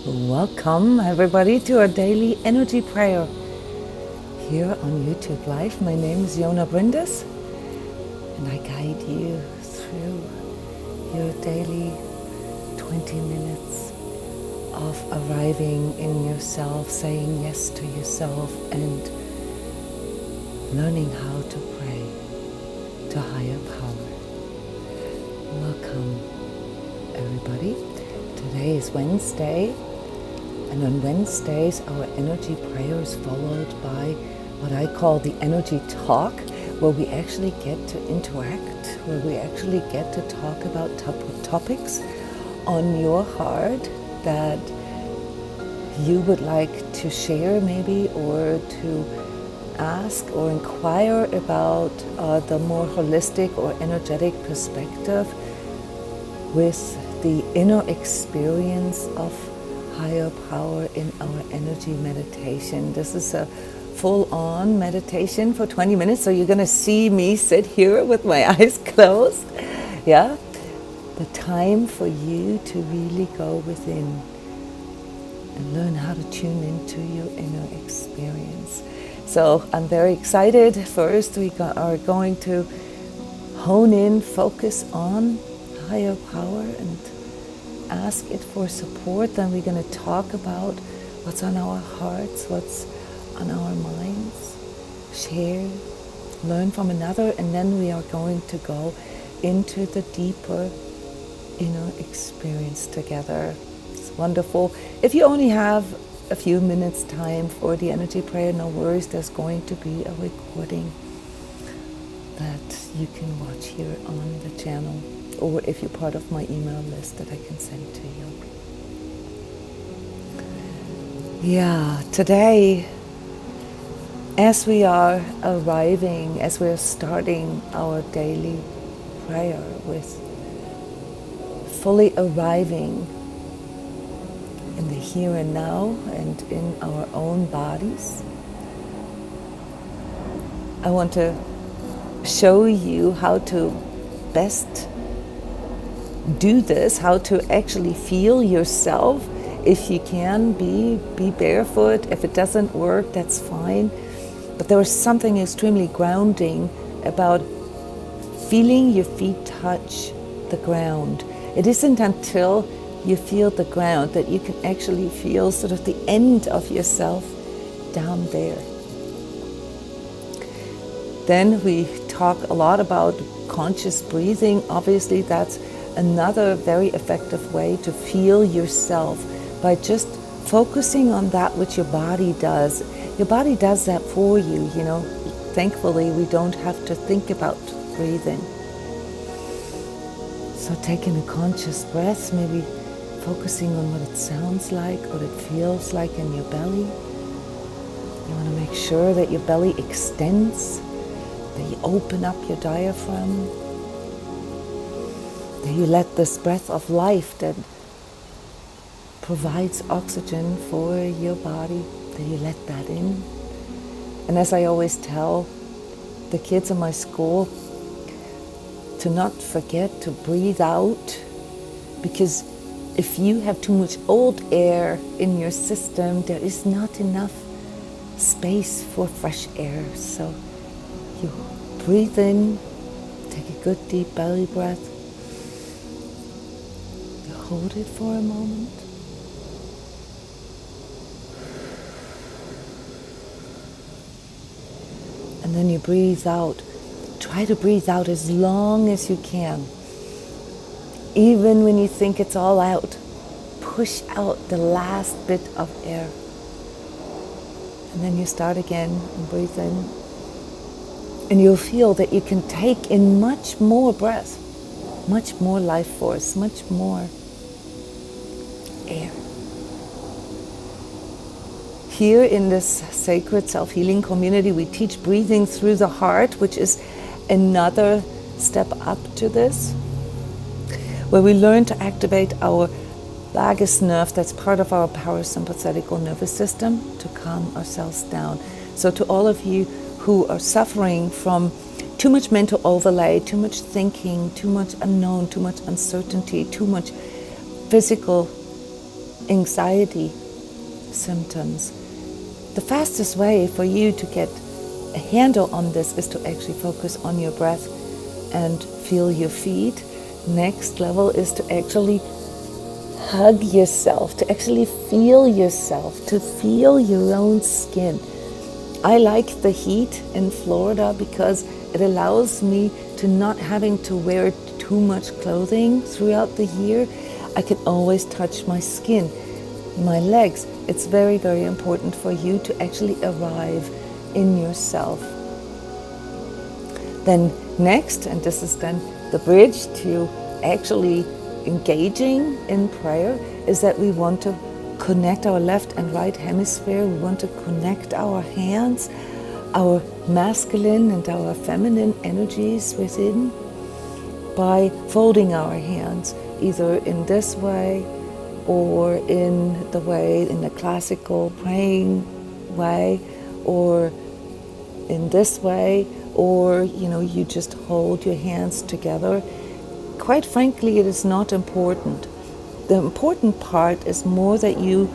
Welcome everybody to our daily energy prayer here on YouTube Live. My name is Jona Bryndis and I guide you through your daily 20 minutes of arriving in yourself, saying yes to yourself and learning how to pray to higher power. Welcome everybody. Today is Wednesday. And on Wednesdays, our energy prayer is followed by what I call the energy talk, where we actually get to interact, where we actually get to talk about topics on your heart that you would like to share maybe, or to ask or inquire about the more holistic or energetic perspective with the inner experience of higher power in our energy meditation. This is a full-on meditation for 20 minutes, so you're going to see me sit here with my eyes closed. Yeah, the time for you to really go within and learn how to tune into your inner experience. So I'm very excited. First, we are going to hone in, focus on higher power and ask it for support. Then we're going to talk about what's on our hearts, what's on our minds, share, learn from another, and then we are going to go into the deeper inner experience together. It's wonderful. If you only have a few minutes time for the energy prayer, no worries, there's going to be a recording that you can watch here on the channel, or if you're part of my email list that I can send to you. Yeah, today, as we are arriving, as we're starting our daily prayer with fully arriving in the here and now and in our own bodies, I want to show you how to best do this, how to actually feel yourself. If you can, be barefoot. If it doesn't work, that's fine. But there is something extremely grounding about feeling your feet touch the ground. It isn't until you feel the ground that you can actually feel sort of the end of yourself down there. Then we talk a lot about conscious breathing. Obviously, that's another very effective way to feel yourself, by just focusing on that which your body does. Your body does that for you, you know. Thankfully, we don't have to think about breathing. So taking a conscious breath, maybe focusing on what it sounds like, what it feels like in your belly. You want to make sure that your belly extends, that you open up your diaphragm, that you let this breath of life that provides oxygen for your body, that you let that in. And as I always tell the kids in my school, to not forget to breathe out, because if you have too much old air in your system, there is not enough space for fresh air. So you breathe in, take a good deep belly breath, you hold it for a moment, and then you breathe out. Try to breathe out as long as you can. Even when you think it's all out, push out the last bit of air. And then you start again and breathe in. And you'll feel that you can take in much more breath, much more life force, much more air. Here in this sacred self-healing community, we teach breathing through the heart, which is another step up to this, where we learn to activate our vagus nerve, that's part of our parasympathetic nervous system, to calm ourselves down. So to all of you who are suffering from too much mental overlay, too much thinking, too much unknown, too much uncertainty, too much physical anxiety symptoms. The fastest way for you to get a handle on this is to actually focus on your breath and feel your feet. Next level is to actually hug yourself, to actually feel yourself, to feel your own skin. I like the heat in Florida because it allows me to not having to wear too much clothing throughout the year. I can always touch my skin, my legs. It's very, very important for you to actually arrive in yourself. Then next, and this is then the bridge to actually engaging in prayer, is that we want to connect our left and right hemisphere. We want to connect our hands, our masculine and our feminine energies within, by folding our hands, either in this way or in the classical praying way, or in this way, or you just hold your hands together. Quite frankly, it is not important. The important part is more that you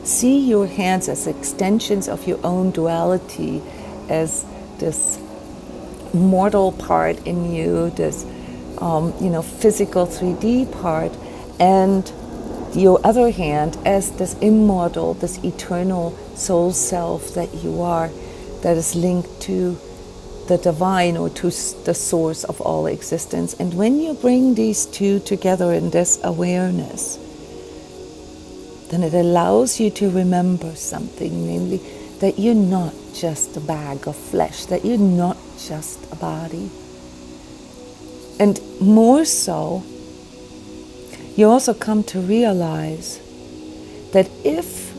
see your hands as extensions of your own duality, as this mortal part in you, this physical 3D part, and your other hand as this immortal, this eternal soul self that you are, that is linked to the divine, or to the source of all existence. And when you bring these two together in this awareness, then it allows you to remember something, namely that you're not just a bag of flesh, that you're not just a body. And more so, you also come to realize that if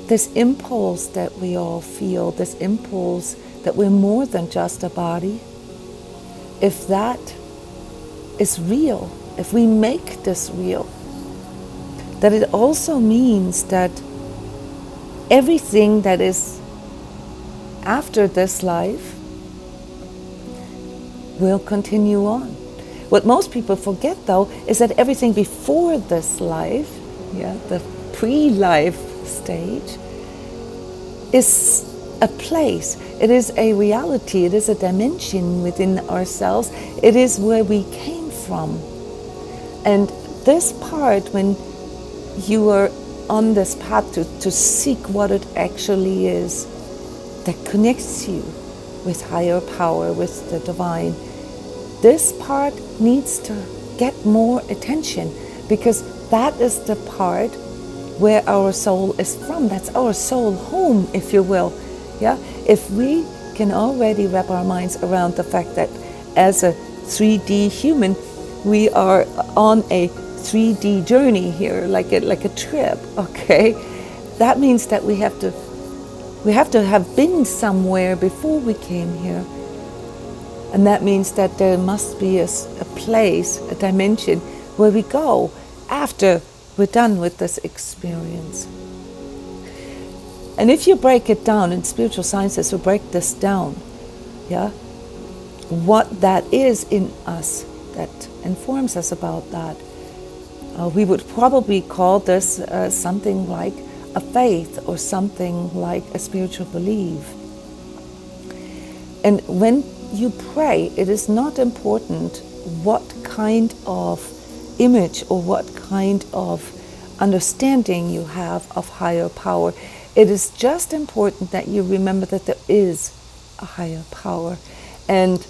this impulse that we all feel, this impulse that we're more than just a body, if that is real, if we make this real, that it also means that everything that is after this life will continue on. What most people forget, though, is that everything before this life, the pre-life stage, is a place. It is a reality. It is a dimension within ourselves. It is where we came from. And this part, when you are on this path to seek what it actually is, that connects you with higher power, with the divine, this part needs to get more attention, because that is the part where our soul is from. That's our soul home, if you will. If we can already wrap our minds around the fact that as a 3D human, we are on a 3D journey here, like a trip, okay? That means that we have to have been somewhere before we came here. And that means that there must be a place, a dimension, where we go after we're done with this experience. And if you break it down, in spiritual sciences we break this down, what that is in us that informs us about that, we would probably call this something like a faith, or something like a spiritual belief. And when you pray, it is not important what kind of image or what kind of understanding you have of higher power. It is just important that you remember that there is a higher power. And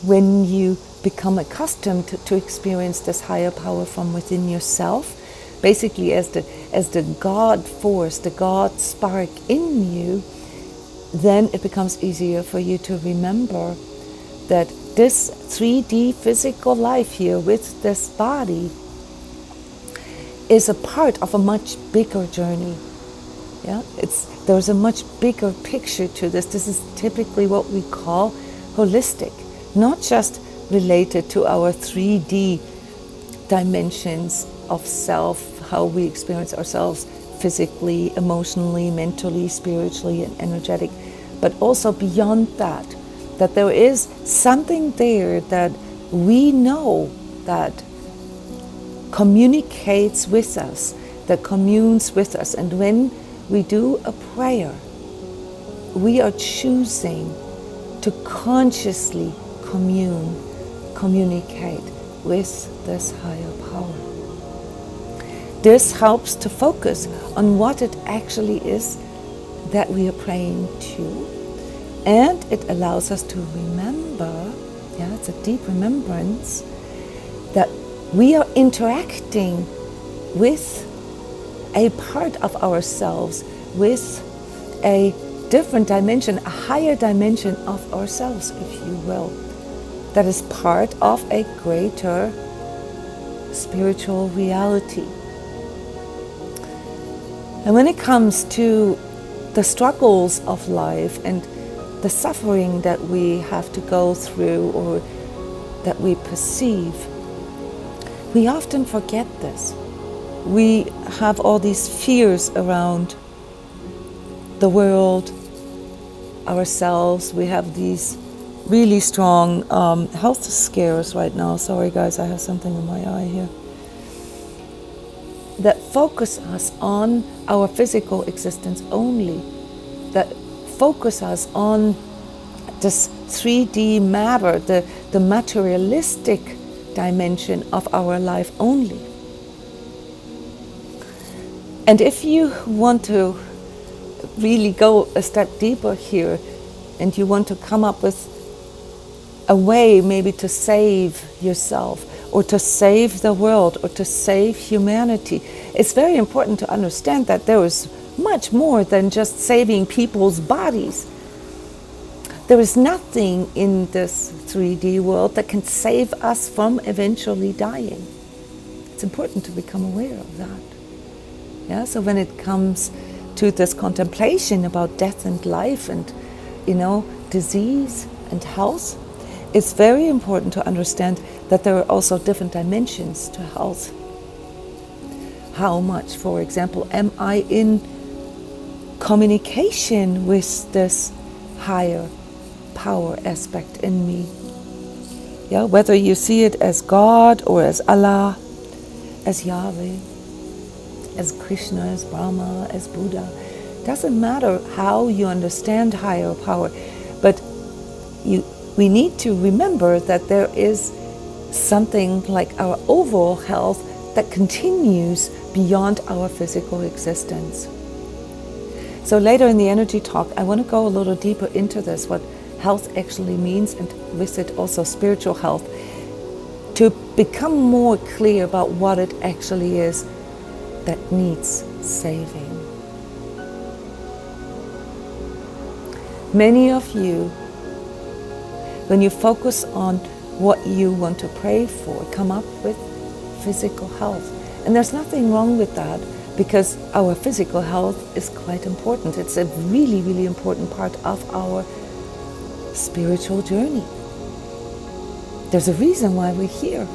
when you become accustomed to experience this higher power from within yourself, basically as the God force, the God spark in you, then it becomes easier for you to remember that this 3D physical life here with this body is a part of a much bigger journey. There's a much bigger picture to this. This is typically what we call holistic, not just related to our 3D dimensions of self, how we experience ourselves physically, emotionally, mentally, spiritually, and energetic, but also beyond that, that there is something there that we know that communicates with us, that communes with us. And when we do a prayer, we are choosing to consciously communicate with this higher power. This helps to focus on what it actually is that we are praying to, and it allows us to remember, it's a deep remembrance, that we are interacting with a part of ourselves, with a different dimension, a higher dimension of ourselves, if you will, that is part of a greater spiritual reality. And when it comes to the struggles of life and the suffering that we have to go through or that we perceive, we often forget this. We have all these fears around the world, ourselves. We have these really strong health scares right now. Sorry guys, I have something in my eye here. That focus us on our physical existence only. That focus us on this 3D matter, the materialistic dimension of our life only. And if you want to really go a step deeper here, and you want to come up with a way maybe to save yourself, or to save the world, or to save humanity, it's very important to understand that there is much more than just saving people's bodies. There is nothing in this 3D world that can save us from eventually dying. It's important to become aware of that. So when it comes to this contemplation about death and life and, disease and health, it's very important to understand that there are also different dimensions to health. How much, for example, am I in communication with this higher power aspect in me? Whether you see it as God or as Allah, as Yahweh, as Krishna, as Brahma, as Buddha. Doesn't matter how you understand higher power, but we need to remember that there is something like our overall health that continues beyond our physical existence. So later in the energy talk, I want to go a little deeper into this, what health actually means, and with it also spiritual health, to become more clear about what it actually is that needs saving. Many of you, when you focus on what you want to pray for, come up with physical health. And there's nothing wrong with that, because our physical health is quite important. It's a really, really important part of our spiritual journey. There's a reason why we're here.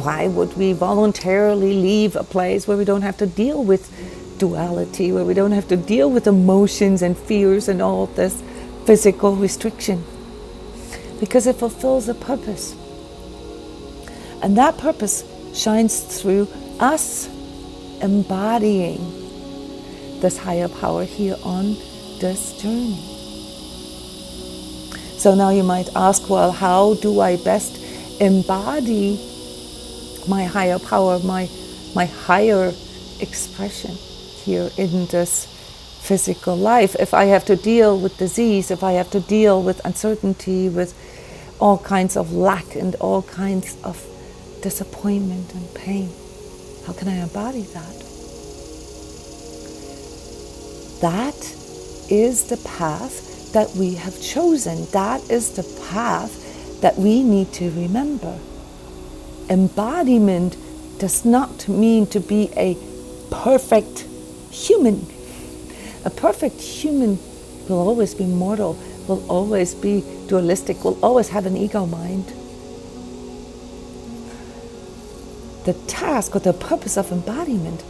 Why would we voluntarily leave a place where we don't have to deal with duality, where we don't have to deal with emotions and fears and all of this physical restriction? Because it fulfills a purpose. And that purpose shines through us embodying this higher power here on this journey. So now you might ask, well, how do I best embody my higher power, my higher expression here in this physical life? If I have to deal with disease, if I have to deal with uncertainty, with all kinds of lack and all kinds of disappointment and pain, how can I embody that? That is the path that we have chosen. That is the path that we need to remember. Embodiment does not mean to be a perfect human. A perfect human will always be mortal, will always be dualistic, will always have an ego mind. The task or the purpose of embodiment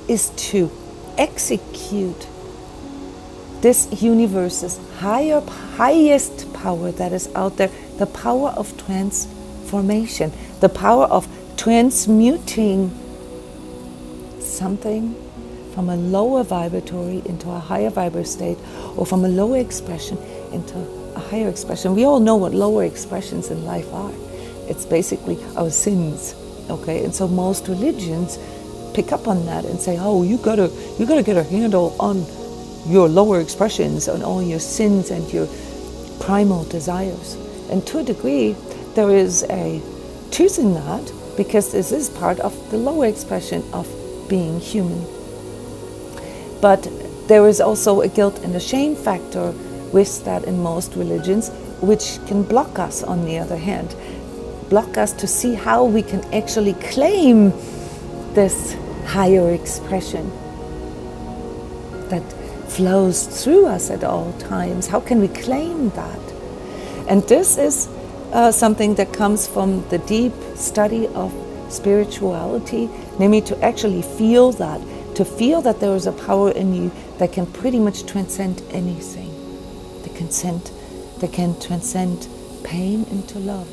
is to execute this universe's highest power that is out there, the power of transformation, the power of transmuting something from a lower vibratory into a higher vibra state, or from a lower expression into a higher expression. We all know what lower expressions in life are. It's basically our sins, okay? And so most religions pick up on that and say, oh, you gotta get a handle on your lower expressions, on all your sins and your primal desires. And to a degree, there is a truth in that, because this is part of the lower expression of being human. But there is also a guilt and a shame factor with that in most religions, which can block us, on the other hand, block us to see how we can actually claim this higher expression that flows through us at all times. How can we claim that? And this is something that comes from the deep study of spirituality, namely to actually feel that, to feel that there is a power in you that can pretty much transcend anything. That can transcend pain into love.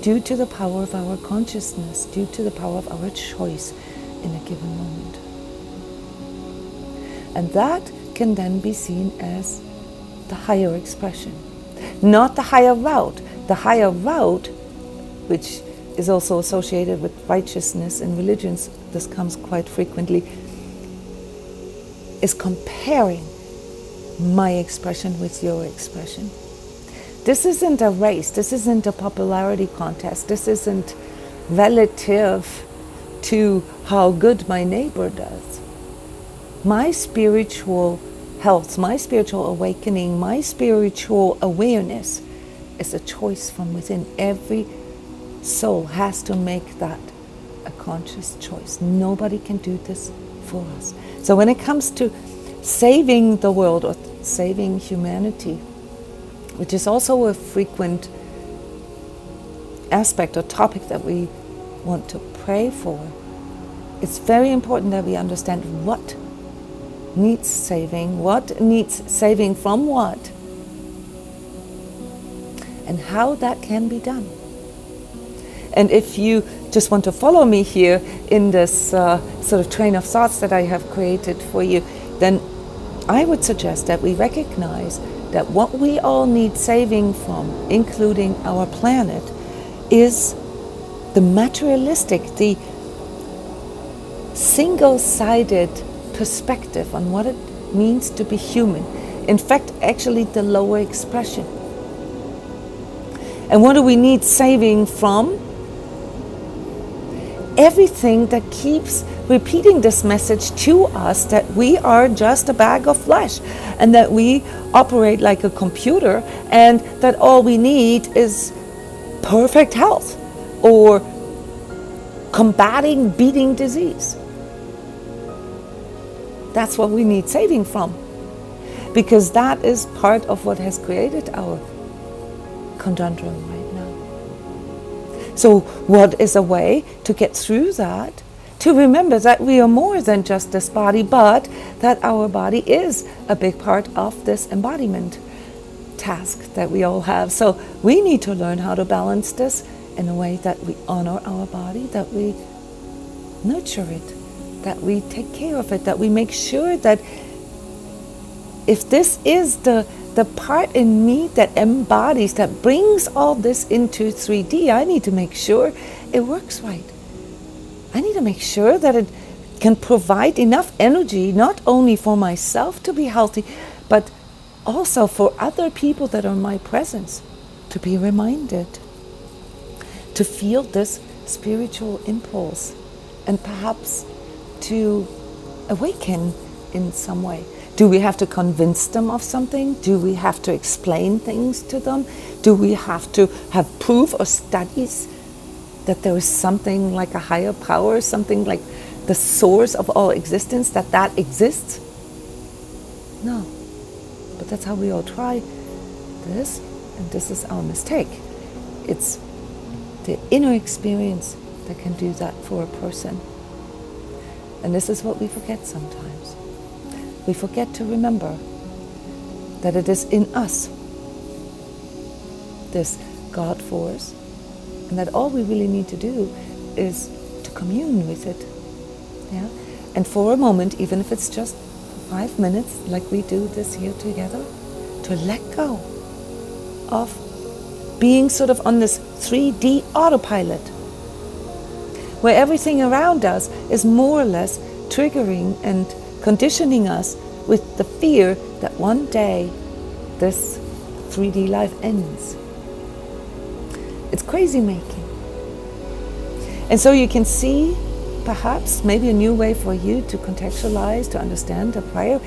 Due to the power of our consciousness, due to the power of our choice in a given moment. And that can then be seen as the higher expression. Not the higher route. The higher route, which is also associated with righteousness in religions, this comes quite frequently, is comparing my expression with your expression. This isn't a race, this isn't a popularity contest, this isn't relative to how good my neighbor does. My spiritual health, my spiritual awakening, my spiritual awareness is a choice from within. Every soul has to make that a conscious choice. Nobody can do this for us. So when it comes to saving the world or saving humanity, which is also a frequent aspect or topic that we want to pray for, it's very important that we understand what needs saving from what, and how that can be done. And if you just want to follow me here in this sort of train of thoughts that I have created for you, then I would suggest that we recognize that what we all need saving from, including our planet, is the materialistic, the single-sided perspective on what it means to be human. In fact, actually the lower expression. And what do we need saving from? Everything that keeps repeating this message to us that we are just a bag of flesh and that we operate like a computer and that all we need is perfect health or beating disease. That's what we need saving from, because that is part of what has created our conundrum right now. So what is a way to get through that? To remember that we are more than just this body, but that our body is a big part of this embodiment task that we all have. So we need to learn how to balance this in a way that we honor our body, that we nurture it, that we take care of it, that we make sure that if this is the part in me that embodies, that brings all this into 3D, I need to make sure it works right. I need to make sure that it can provide enough energy, not only for myself to be healthy, but also for other people that are in my presence, to be reminded, to feel this spiritual impulse, and perhaps to awaken in some way. Do we have to convince them of something? Do we have to explain things to them? Do we have to have proof or studies that there is something like a higher power, something like the source of all existence, that exists? No. But that's how we all try this, and this is our mistake. It's the inner experience that can do that for a person. And this is what we forget sometimes. We forget to remember that it is in us, this God force, and that all we really need to do is to commune with it. Yeah? And for a moment, even if it's just 5 minutes, like we do this here together, to let go of being sort of on this 3D autopilot, where everything around us is more or less triggering and conditioning us with the fear that one day this 3D life ends. It's crazy making. And so you can see perhaps maybe a new way for you to contextualize, to understand the prayer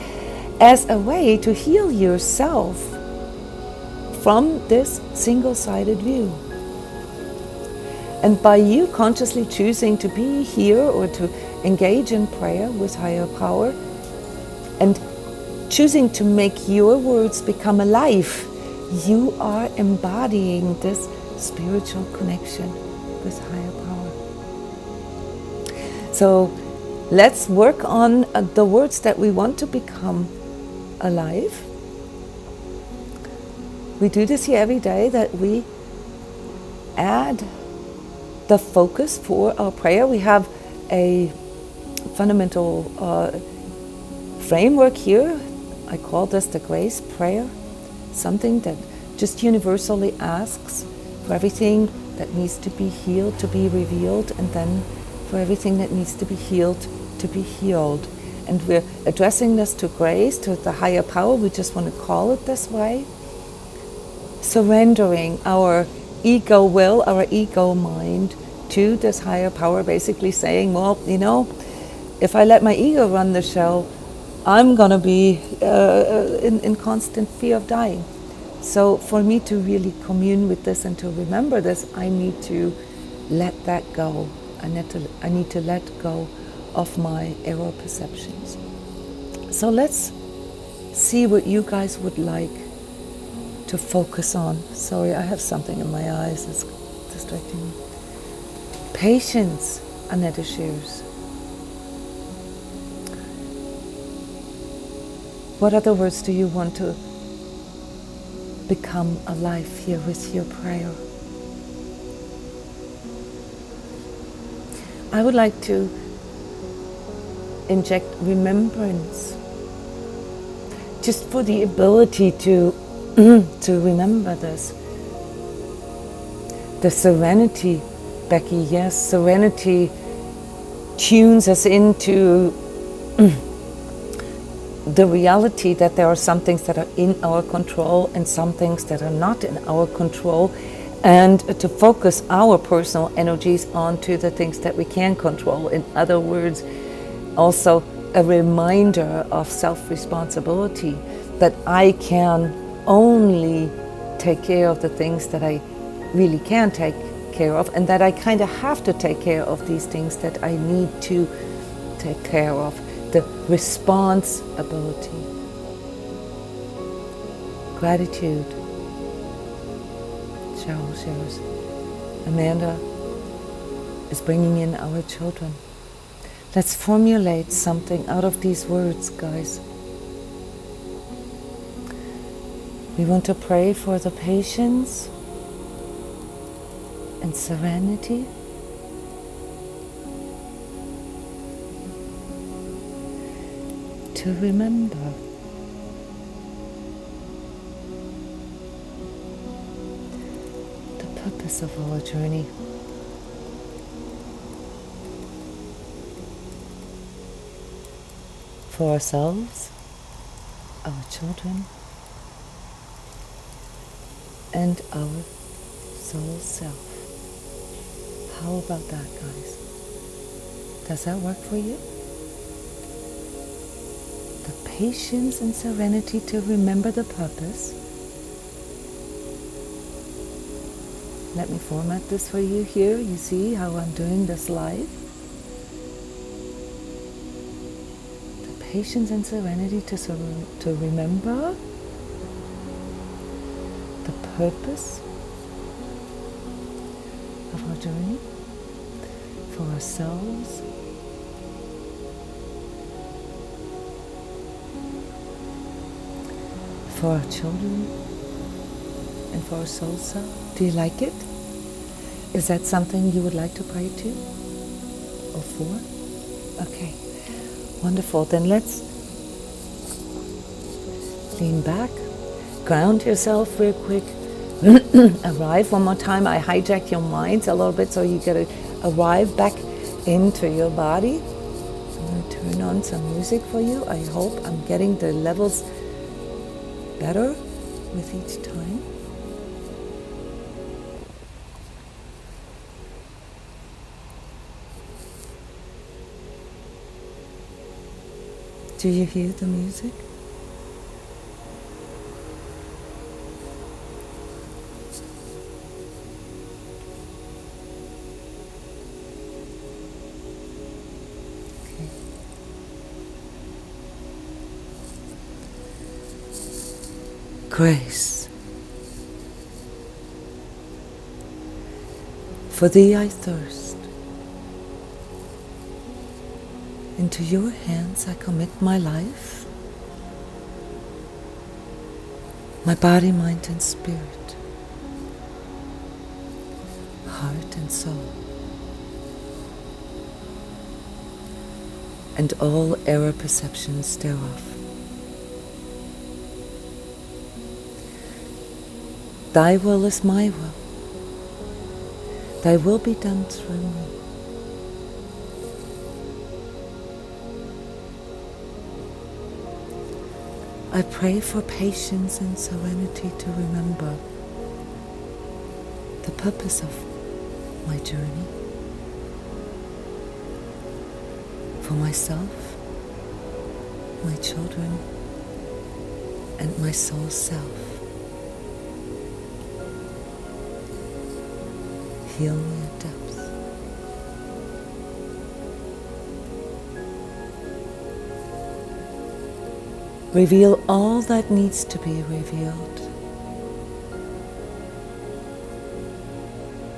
as a way to heal yourself from this single-sided view. And by you consciously choosing to be here or to engage in prayer with higher power and choosing to make your words become alive, you are embodying this spiritual connection with higher power. So let's work on the words that we want to become alive. We do this here every day, that we add the focus for our prayer. We have a fundamental framework here. I call this the grace prayer, something that just universally asks for everything that needs to be healed to be revealed, and then for everything that needs to be healed to be healed. And we're addressing this to grace, to the higher power. We just want to call it this way. Surrendering our ego will, our ego mind to this higher power, basically saying, well, you know, if I let my ego run the show, I'm going to be in constant fear of dying. So for me to really commune with this and to remember this, I need to let that go. I need to let go of my error perceptions. So let's see what you guys would like to focus on. Sorry, I have something in my eyes that's distracting me. Patience, Annette shares. What other words do you want to become alive here with your prayer? I would like to inject remembrance, just for the ability to remember this. The serenity, Becky, yes, serenity tunes us into the reality that there are some things that are in our control and some things that are not in our control, and to focus our personal energies onto the things that we can control. In other words, also a reminder of self-responsibility, that I can only take care of the things that I really can take care of, and that I kind of have to take care of these things that I need to take care of. The responsibility. Gratitude. Cheryl shares. Amanda is bringing in our children. Let's formulate something out of these words, guys. We want to pray for the patience and serenity. To remember the purpose of our journey. For ourselves, our children, and our soul self. How about that, guys? Does that work for you? The patience and serenity to remember the purpose. Let me format this for you here. You see how I'm doing this live? The patience and serenity to remember the purpose of our journey, for ourselves, for our children, and for our soul self. Do you like it? Is that something you would like to pray to? or 4? Okay, wonderful. Then let's lean back, ground yourself real quick, arrive one more time. I hijacked your minds a little bit so you get to arrive back into your body. I'm going to turn on some music for you. I hope I'm getting the levels better with each time. Do you hear the music? Okay. Grace. For thee I thirst. Into your hands I commit my life, my body, mind and spirit, heart and soul, and all error perceptions thereof. Thy will is my will. Thy will be done through me. I pray for patience and serenity to remember the purpose of my journey, for myself, my children, and my soul self. Heal me at depth. Reveal all that needs to be revealed,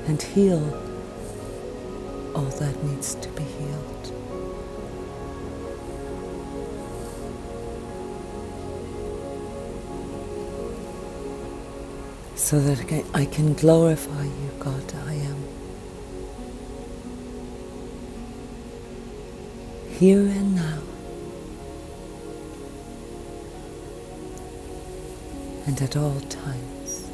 and heal all that needs to be healed. So that I can glorify you, God, I am. Here and now. And at all times.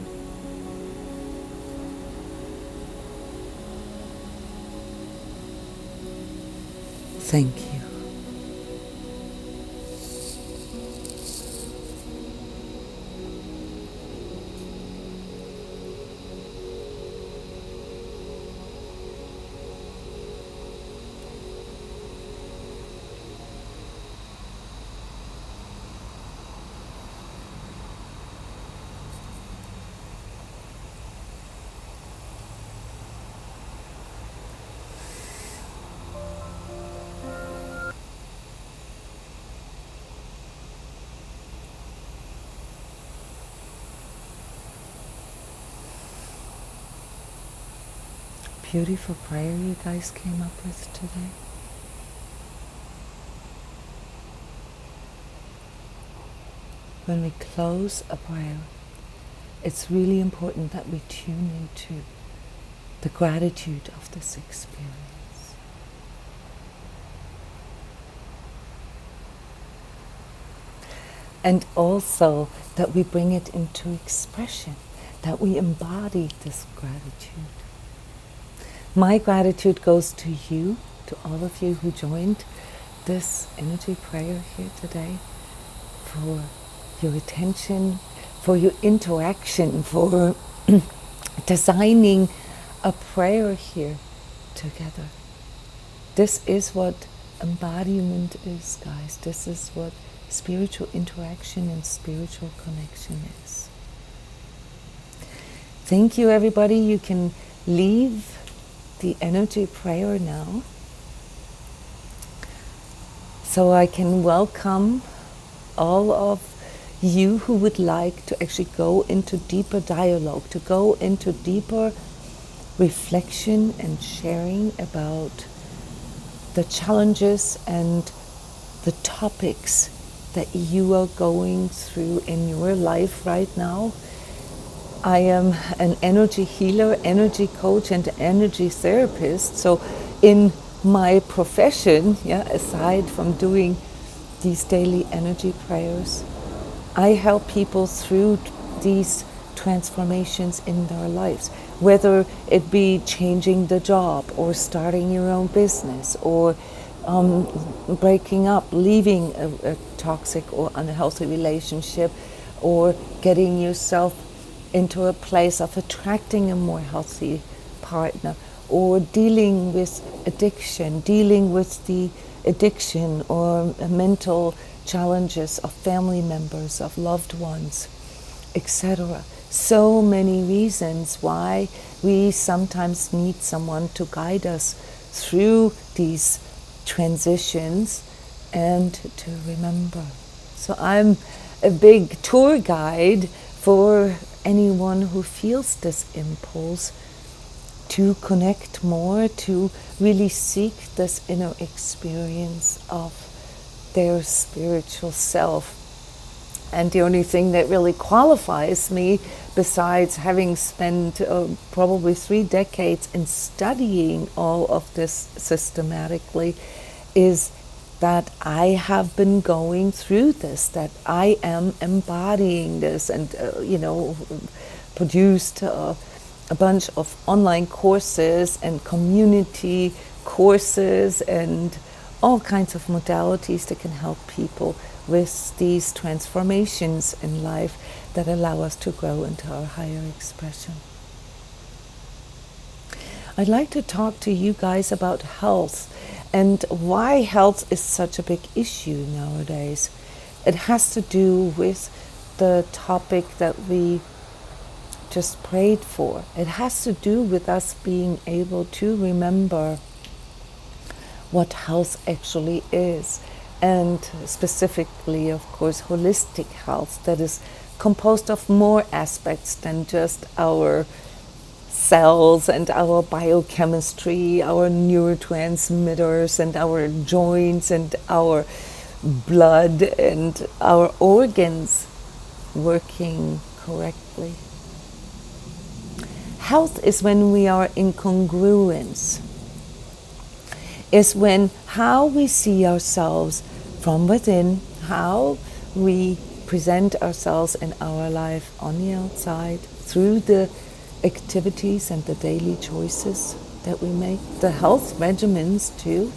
Thank you. Beautiful prayer you guys came up with today. When we close a prayer, it's really important that we tune into the gratitude of this experience. And also that we bring it into expression, that we embody this gratitude. My gratitude goes to you, to all of you who joined this energy prayer here today, for your attention, for your interaction, for designing a prayer here together. This is what embodiment is, guys. This is what spiritual interaction and spiritual connection is. Thank you, everybody. You can leave the energy prayer now, so I can welcome all of you who would like to actually go into deeper dialogue, to go into deeper reflection and sharing about the challenges and the topics that you are going through in your life right now. I am an energy healer, energy coach, and energy therapist. So in my profession, aside from doing these daily energy prayers, I help people through these transformations in their lives, whether it be changing the job or starting your own business or breaking up, leaving a toxic or unhealthy relationship, or getting yourself into a place of attracting a more healthy partner, or dealing with addiction, dealing with the addiction or mental challenges of family members, of loved ones, etc. So many reasons why we sometimes need someone to guide us through these transitions and to remember. So I'm a big tour guide for anyone who feels this impulse to connect more, to really seek this inner experience of their spiritual self. And the only thing that really qualifies me, besides having spent probably 3 decades in studying all of this systematically, is that I have been going through this, that I am embodying this, and produced a bunch of online courses and community courses and all kinds of modalities that can help people with these transformations in life that allow us to grow into our higher expression. I'd like to talk to you guys about health and why health is such a big issue nowadays. It has to do with the topic that we just prayed for. It has to do with us being able to remember what health actually is, and specifically, of course, holistic health that is composed of more aspects than just our cells and our biochemistry, our neurotransmitters and our joints and our blood and our organs working correctly. Health is when we are in congruence, is when how we see ourselves from within, how we present ourselves in our life on the outside through the activities and the daily choices that we make, the health regimens too,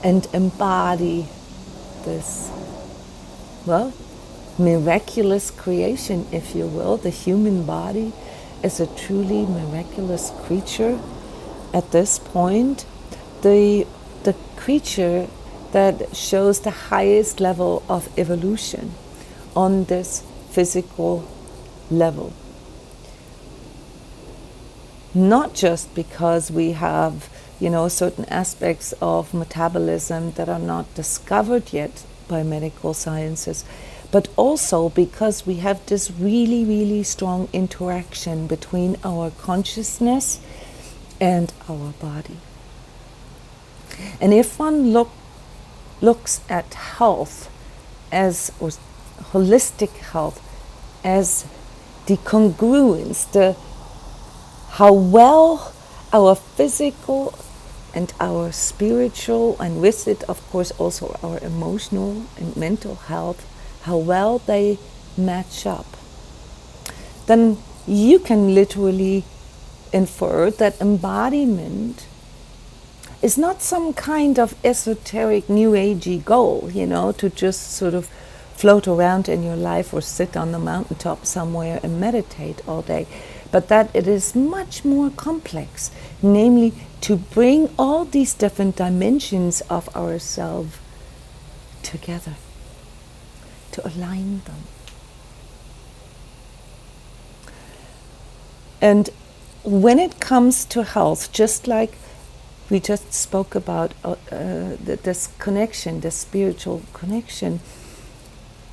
and embody this, miraculous creation, if you will. The human body is a truly miraculous creature at this point, the creature that shows the highest level of evolution on this physical level. Not just because we have, certain aspects of metabolism that are not discovered yet by medical sciences, but also because we have this really, really strong interaction between our consciousness and our body. And if one looks at health or holistic health as the congruence, how well our physical and our spiritual, and with it of course also our emotional and mental health, how well they match up, then you can literally infer that embodiment is not some kind of esoteric new agey goal, to just sort of float around in your life or sit on the mountaintop somewhere and meditate all day, but that it is much more complex, namely to bring all these different dimensions of ourselves together, to align them. And when it comes to health, just like we just spoke about this connection, this spiritual connection,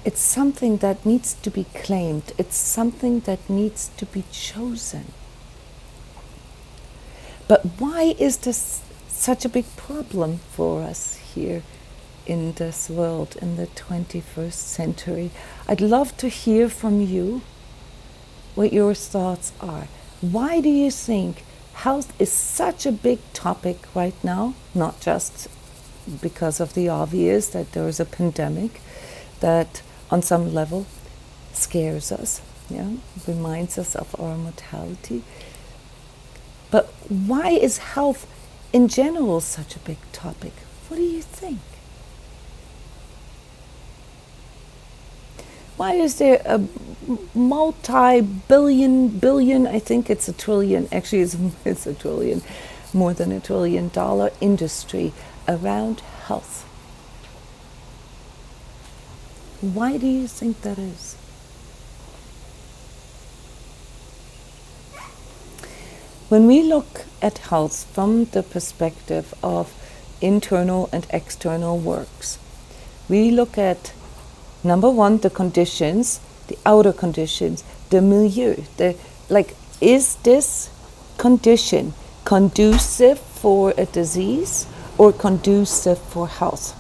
it's something that needs to be claimed. It's something that needs to be chosen. But why is this such a big problem for us here in this world, in the 21st century? I'd love to hear from you what your thoughts are. Why do you think health is such a big topic right now, not just because of the obvious that there is a pandemic that on some level scares us, reminds us of our mortality. But why is health in general such a big topic? What do you think? Why is there a multi-billion, I think it's a trillion, actually it's a trillion, more than $1 trillion industry around health? Why do you think that is? When we look at health from the perspective of internal and external works, we look at, number one, the conditions, the outer conditions, the milieu. Is this condition conducive for a disease or conducive for health?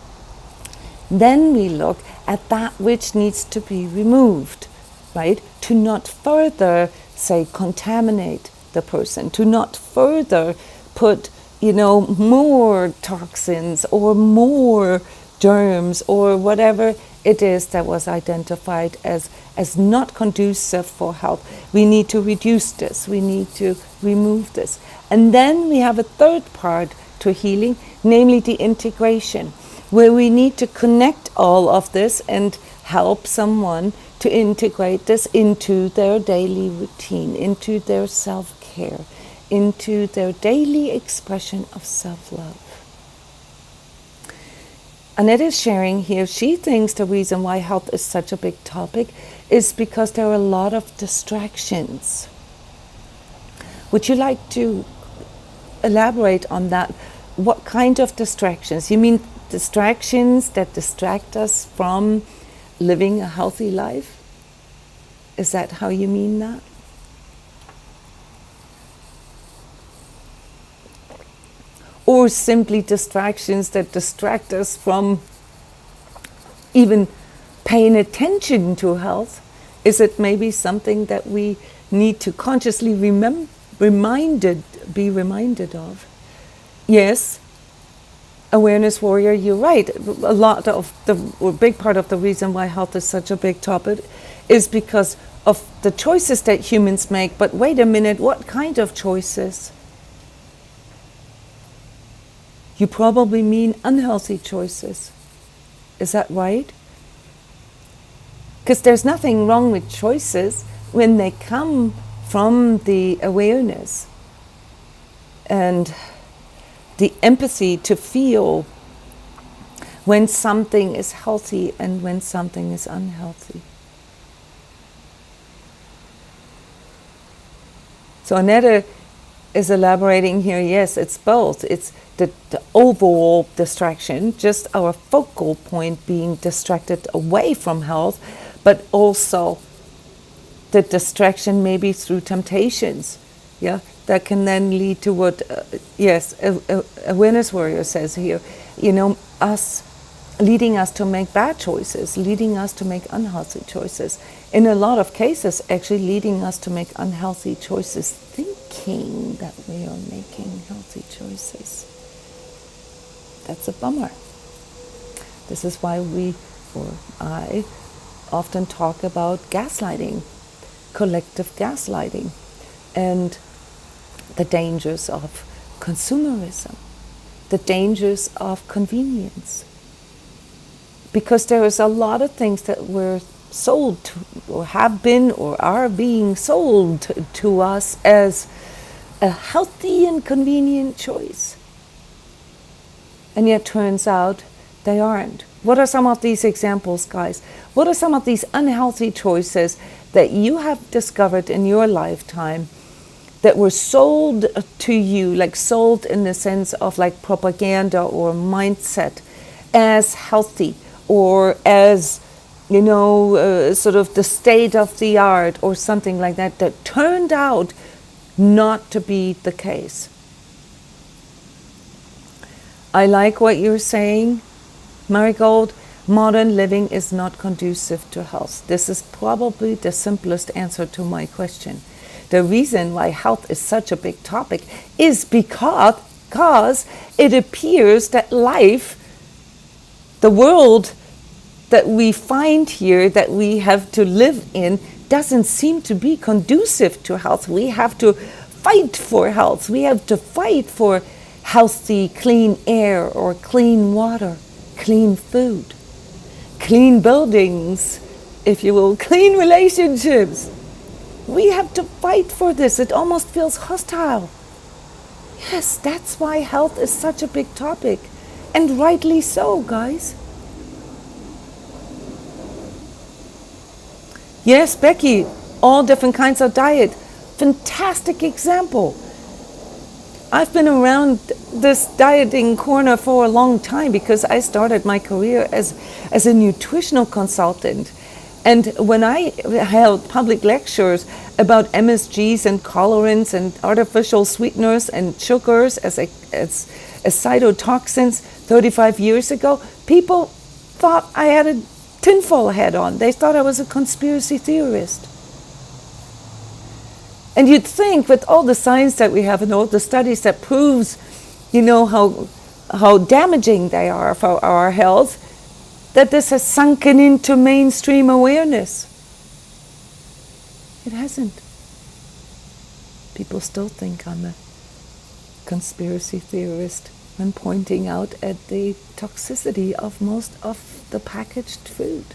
Then we look at that which needs to be removed, right? To not further, say, contaminate the person, to not further put, more toxins or more germs or whatever it is that was identified as not conducive for health. We need to reduce this, we need to remove this. And then we have a third part to healing, namely the integration, where we need to connect all of this and help someone to integrate this into their daily routine, into their self-care, into their daily expression of self-love. Annette is sharing here, she thinks the reason why health is such a big topic is because there are a lot of distractions. Would you like to elaborate on that? What kind of distractions? You mean distractions that distract us from living a healthy life? Is that how you mean that? Or simply distractions that distract us from even paying attention to health? Is it maybe something that we need to consciously be reminded of? Yes, awareness warrior, you're right. A big part of the reason why health is such a big topic is because of the choices that humans make. But wait a minute, what kind of choices? You probably mean unhealthy choices. Is that right? Because there's nothing wrong with choices when they come from the awareness and the empathy to feel when something is healthy and when something is unhealthy. So Annette is elaborating here, yes, it's both. It's the overall distraction, just our focal point being distracted away from health, but also the distraction maybe through temptations, that can then lead to what, awareness warrior says here, leading us to make bad choices, leading us to make unhealthy choices. In a lot of cases, actually leading us to make unhealthy choices, thinking that we are making healthy choices. That's a bummer. This is why I often talk about gaslighting, collective gaslighting, and the dangers of consumerism, the dangers of convenience. Because there is a lot of things that we're sold to, or have been or are being sold to us as a healthy and convenient choice. And yet turns out they aren't. What are some of these examples, guys? What are some of these unhealthy choices that you have discovered in your lifetime that were sold to you, like sold in the sense of like propaganda or mindset, as healthy or as, sort of the state of the art or something like that, that turned out not to be the case? I like what you're saying, Marigold. Modern living is not conducive to health. This is probably the simplest answer to my question. the reason why health is such a big topic is because it appears that life, the world that we find here, that we have to live in, doesn't seem to be conducive to health. We have to fight for health. We have to fight for healthy, clean air or clean water, clean food, clean buildings, if you will, clean relationships. We have to fight for this. It almost feels hostile. Yes, that's why health is such a big topic. And rightly so, guys. Yes, Becky, all different kinds of diet. Fantastic example. I've been around this dieting corner for a long time because I started my career as a nutritional consultant. And when I held public lectures about MSGs and colorants and artificial sweeteners and sugars as cytotoxins 35 years ago, people thought I had a tinfoil hat on. They thought I was a conspiracy theorist. And you'd think with all the science that we have and all the studies that proves, how damaging they are for our health, that this has sunken into mainstream awareness. It hasn't. People still think I'm a conspiracy theorist when pointing out at the toxicity of most of the packaged food.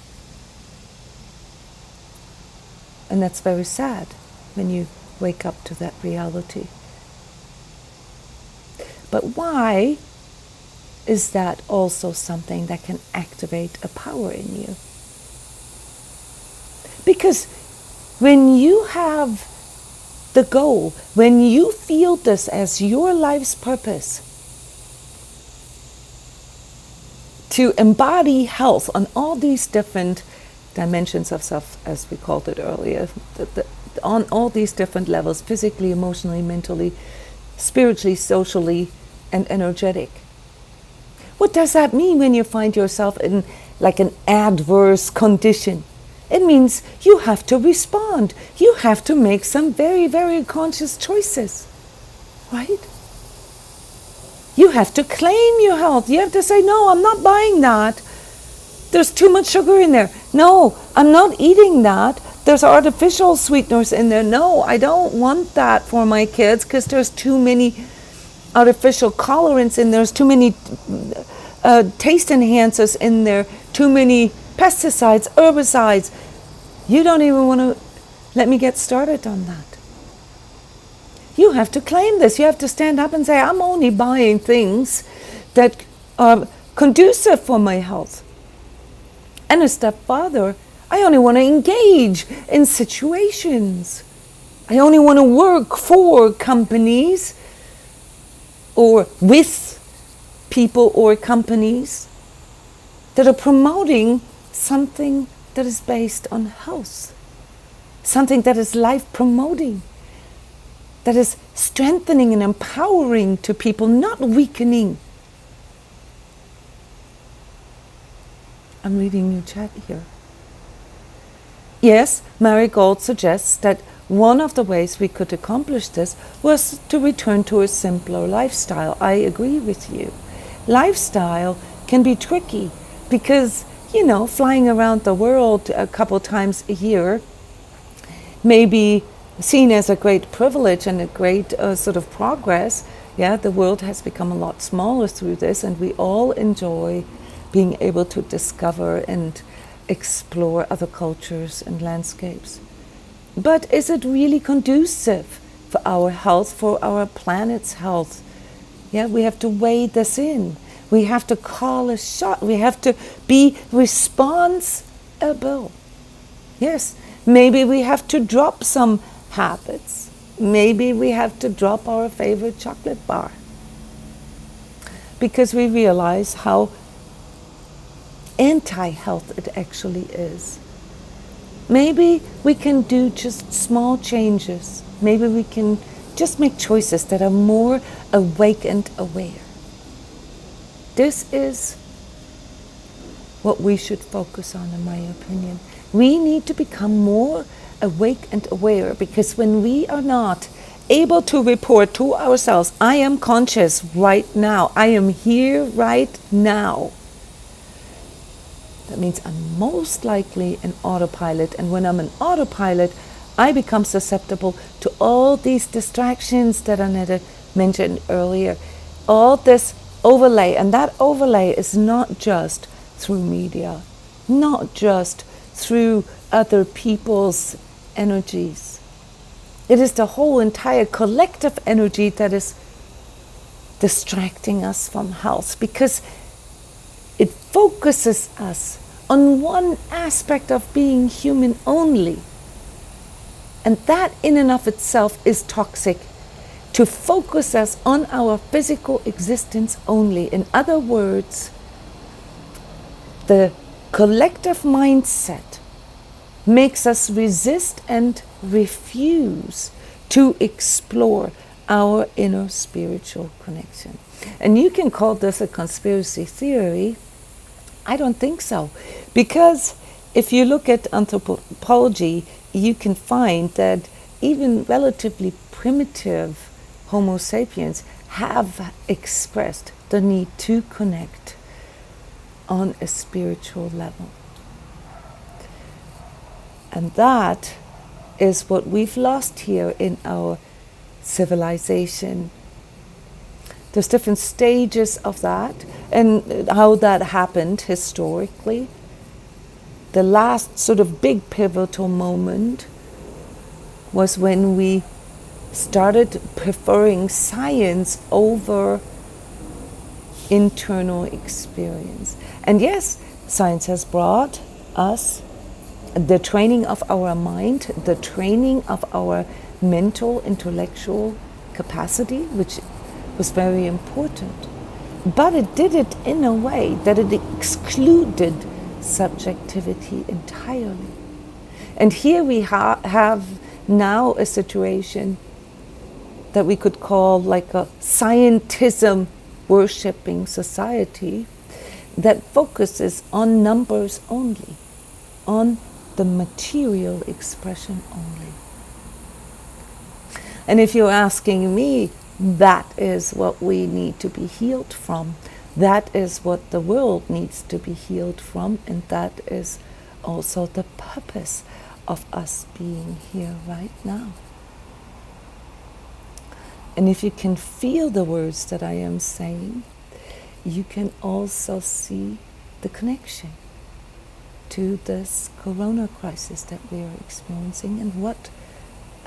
And that's very sad when you wake up to that reality. But why is that also something that can activate a power in you? Because when you have the goal, when you feel this as your life's purpose, to embody health on all these different dimensions of self, as we called it earlier, on all these different levels, physically, emotionally, mentally, spiritually, socially, and energetic. What does that mean when you find yourself in like an adverse condition? It means you have to respond. You have to make some very, very conscious choices, right? You have to claim your health. You have to say, no, I'm not buying that. There's too much sugar in there. No, I'm not eating that. There's artificial sweeteners in there. No, I don't want that for my kids because there's too many artificial colorants in there. There's too many taste enhancers in there. Too many pesticides, herbicides. You don't even want to let me get started on that. You have to claim this. You have to stand up and say, I'm only buying things that are conducive for my health. And a step further, I only want to engage in situations. I only want to work for companies or with people or companies that are promoting something that is based on health, something that is life promoting, that is strengthening and empowering to people, not weakening. I'm reading your chat here. Yes, Marigold suggests that one of the ways we could accomplish this was to return to a simpler lifestyle. I agree with you. Lifestyle can be tricky because, flying around the world a couple times a year may be seen as a great privilege and a great sort of progress. Yeah, the world has become a lot smaller through this, and we all enjoy being able to discover and explore other cultures and landscapes. But is it really conducive for our health, for our planet's health? Yeah, we have to weigh this in. We have to call a shot. We have to be responsible. Yes, maybe we have to drop some habits. Maybe we have to drop our favorite chocolate bar because we realize how anti-health it actually is. Maybe we can do just small changes. Maybe we can just make choices that are more awake and aware. This is what we should focus on, in my opinion. We need to become more awake and aware, because when we are not able to report to ourselves, I am conscious right now, I am here right now, that means I'm most likely an autopilot. And when I'm an autopilot, I become susceptible to all these distractions that Annette mentioned earlier. All this overlay, and that overlay is not just through media, not just through other people's energies. It is the whole entire collective energy that is distracting us from health, because it focuses us on one aspect of being human only. And that in and of itself is toxic. To focus us on our physical existence only. In other words, the collective mindset makes us resist and refuse to explore our inner spiritual connection. And you can call this a conspiracy theory. I don't think so. Because if you look at anthropology, you can find that even relatively primitive Homo sapiens have expressed the need to connect on a spiritual level. And that is what we've lost here in our civilization. There's different stages of that and how that happened historically. The last sort of big pivotal moment was when we started preferring science over internal experience. And yes, science has brought us the training of our mind, the training of our mental, intellectual capacity, which was very important. But it did it in a way that it excluded subjectivity entirely. And here we have now a situation that we could call like a scientism worshipping society that focuses on numbers only, on the material expression only. And if you're asking me, that is what we need to be healed from. That is what the world needs to be healed from, and that is also the purpose of us being here right now. And if you can feel the words that I am saying, you can also see the connection to this corona crisis that we are experiencing and what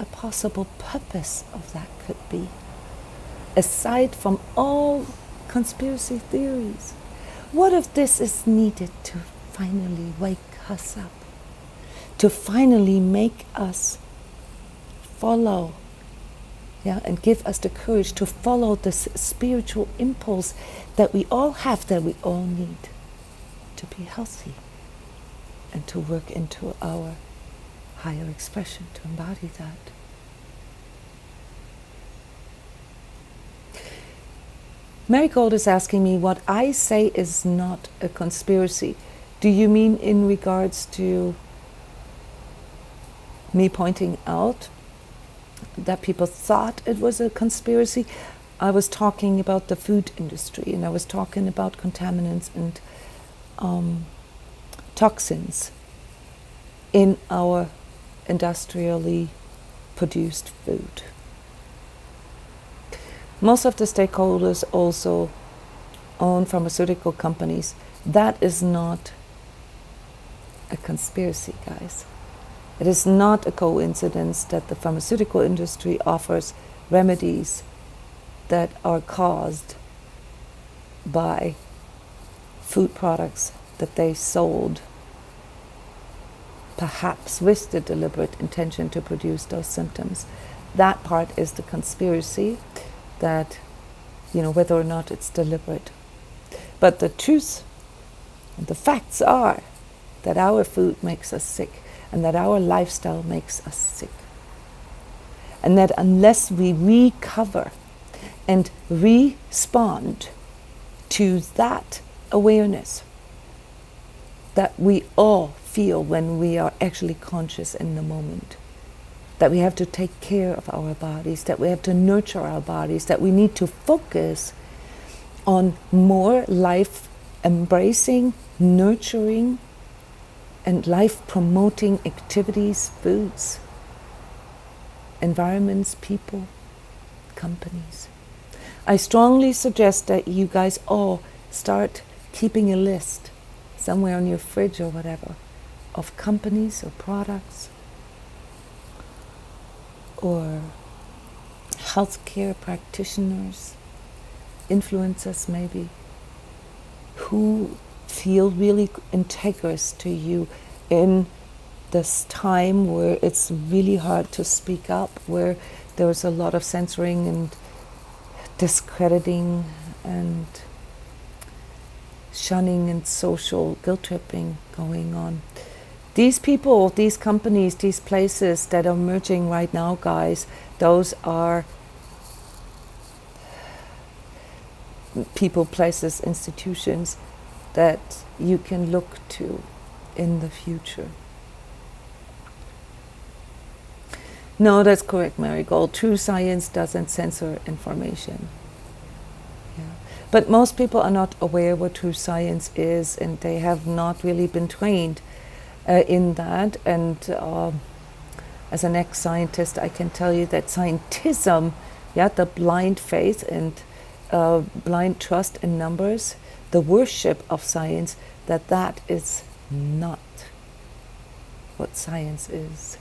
a possible purpose of that could be. Aside from all conspiracy theories, what if this is needed to finally wake us up, to finally make us follow, and give us the courage to follow this spiritual impulse that we all have, that we all need to be healthy and to work into our higher expression, to embody that. Marigold is asking me what I say is not a conspiracy. Do you mean in regards to me pointing out that people thought it was a conspiracy? I was talking about the food industry, and I was talking about contaminants and toxins in our industrially produced food. Most of the stakeholders also own pharmaceutical companies. That is not a conspiracy, guys. It is not a coincidence that the pharmaceutical industry offers remedies that are caused by food products that they sold, perhaps with the deliberate intention to produce those symptoms. That part is the conspiracy, that, whether or not it's deliberate. But the truth, the facts are that our food makes us sick, and that our lifestyle makes us sick. And that unless we recover and respond to that awareness that we all feel when we are actually conscious in the moment, that we have to take care of our bodies, that we have to nurture our bodies, that we need to focus on more life embracing, nurturing, and life promoting activities, foods, environments, people, companies. I strongly suggest that you guys all start keeping a list somewhere on your fridge or whatever of companies or products or healthcare practitioners, influencers maybe, who feel really integrous to you in this time where it's really hard to speak up, where there's a lot of censoring and discrediting and shunning and social guilt tripping going on. These people, these companies, these places that are emerging right now, guys, those are people, places, institutions that you can look to in the future. No, that's correct, Marigold. True science doesn't censor information. Yeah. But most people are not aware what true science is, and they have not really been trained in that. And as an ex-scientist, I can tell you that scientism, the blind faith and blind trust in numbers, the worship of science, that is not what science is.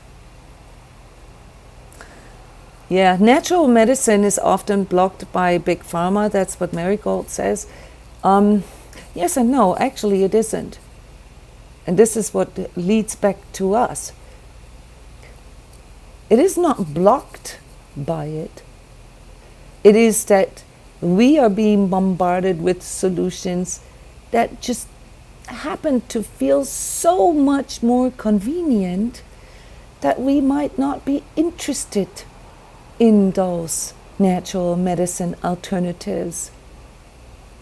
Yeah, natural medicine is often blocked by big pharma. That's what Marigold says. Yes and no, actually it isn't. And this is what leads back to us. It is not blocked by it. It is that we are being bombarded with solutions that just happen to feel so much more convenient that we might not be interested in those natural medicine alternatives.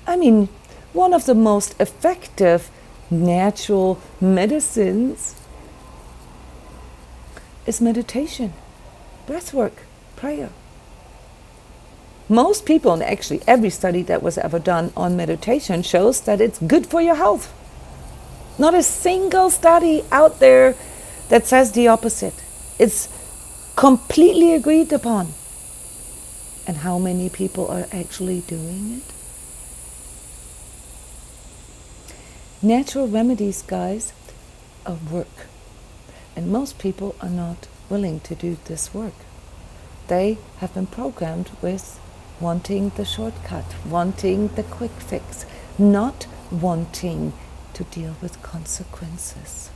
I mean, one of the most effective natural medicines is meditation, breathwork, prayer. Most people, and actually every study that was ever done on meditation shows that it's good for your health. Not a single study out there that says the opposite. It's completely agreed upon. And how many people are actually doing it? Natural remedies, guys, are work. And most people are not willing to do this work. They have been programmed with wanting the shortcut, wanting the quick fix, not wanting to deal with consequences.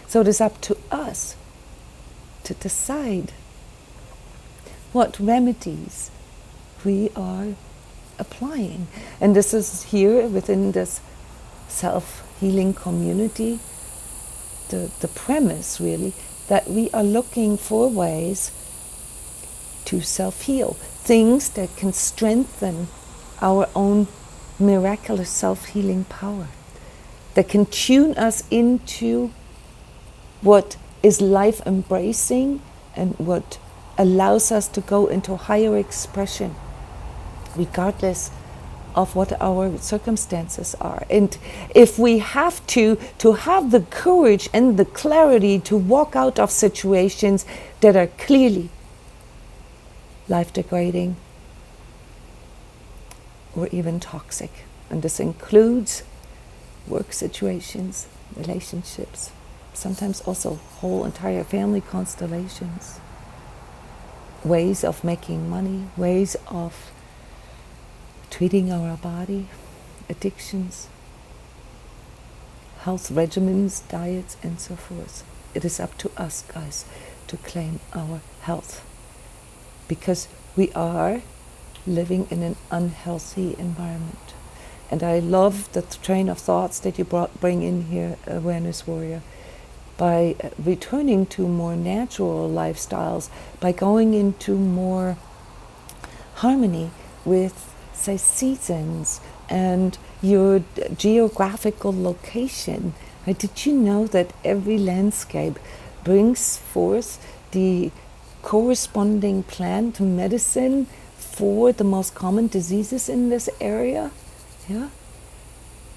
So it is up to us to decide what remedies we are applying. And this is here within this self-healing community, the premise really, that we are looking for ways to self-heal, things that can strengthen our own miraculous self-healing power, that can tune us into what is life embracing and what allows us to go into higher expression, regardless of what our circumstances are. And if we have to have the courage and the clarity to walk out of situations that are clearly life-degrading or even toxic. And this includes work situations, relationships, sometimes also whole entire family constellations, ways of making money, ways of treating our body, addictions, health regimens, diets, and so forth. It is up to us, guys, to claim our health, because we are living in an unhealthy environment. And I love the train of thoughts that you bring in here, Awareness Warrior, by returning to more natural lifestyles, by going into more harmony with, say, seasons and your geographical location. Did you know that every landscape brings forth the corresponding plant medicine for the most common diseases in this area. Yeah.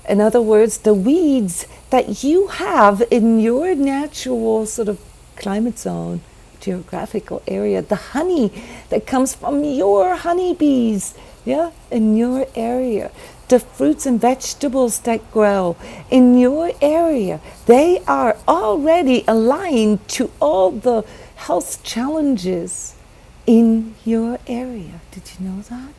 In other words, the weeds that you have in your natural sort of climate zone, geographical area, the honey that comes from your honeybees, yeah, in your area, the fruits and vegetables that grow in your area, they are already aligned to all the health challenges in your area. Did you know that?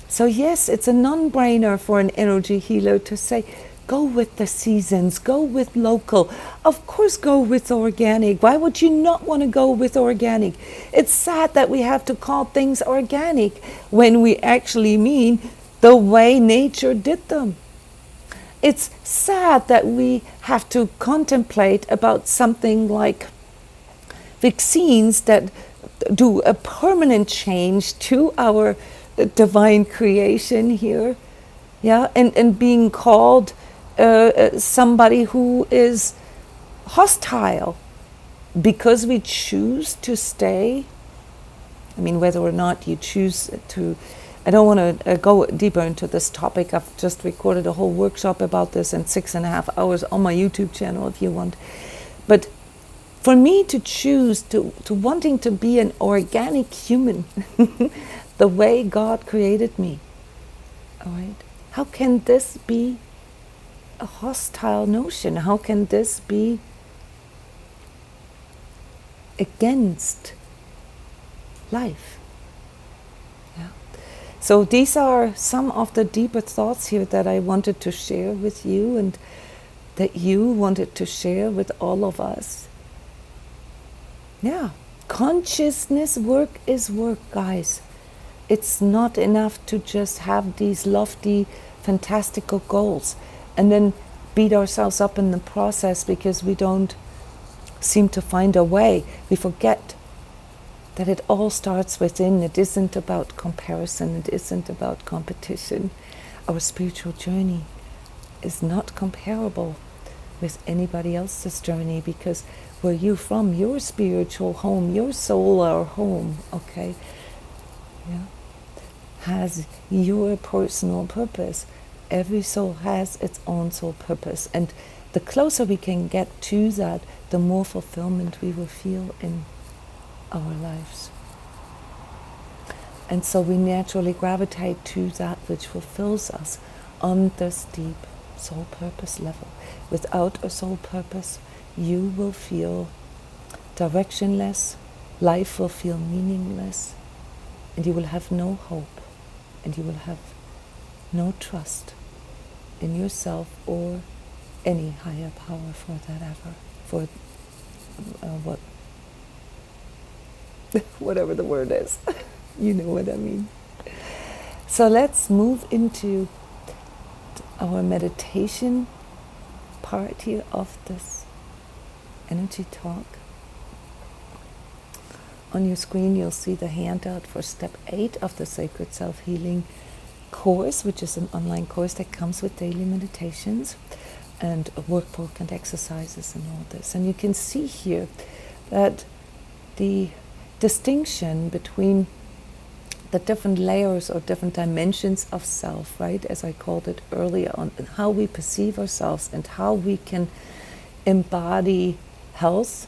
So yes, it's a non-brainer for an energy healer to say, go with the seasons, go with local. Of course, go with organic. Why would you not want to go with organic? It's sad that we have to call things organic when we actually mean the way nature did them. It's sad that we have to contemplate about something like vaccines that do a permanent change to our divine creation here, yeah, and being called somebody who is hostile because we choose to stay. I mean, whether or not you choose to, I don't want to go deeper into this topic. I've just recorded a whole workshop about this in 6.5 hours on my YouTube channel if you want. But for me to choose to wanting to be an organic human, the way God created me, all right? How can this be a hostile notion? How can this be against life? Yeah. So these are some of the deeper thoughts here that I wanted to share with you and that you wanted to share with all of us. Yeah, consciousness work is work, guys. It's not enough to just have these lofty, fantastical goals and then beat ourselves up in the process because we don't seem to find a way. We forget that it all starts within. It isn't about comparison. It isn't about competition. Our spiritual journey is not comparable with anybody else's journey because where you're from, your spiritual home, your solar home, okay, yeah, has your personal purpose. Every soul has its own soul purpose, and the closer we can get to that, the more fulfillment we will feel in our lives. And so we naturally gravitate to that which fulfills us on this deep soul purpose level. Without a soul purpose, you will feel directionless, life will feel meaningless, and you will have no hope, and you will have no trust in yourself or any higher power for that ever, for whatever the word is. You know what I mean. So let's move into our meditation part here of this energy talk. On your screen you'll see the handout for step 8 of the Sacred Self-Healing course, which is an online course that comes with daily meditations and a workbook and exercises and all this. And you can see here that the distinction between the different layers or different dimensions of self, right, as I called it earlier, on how we perceive ourselves and how we can embody health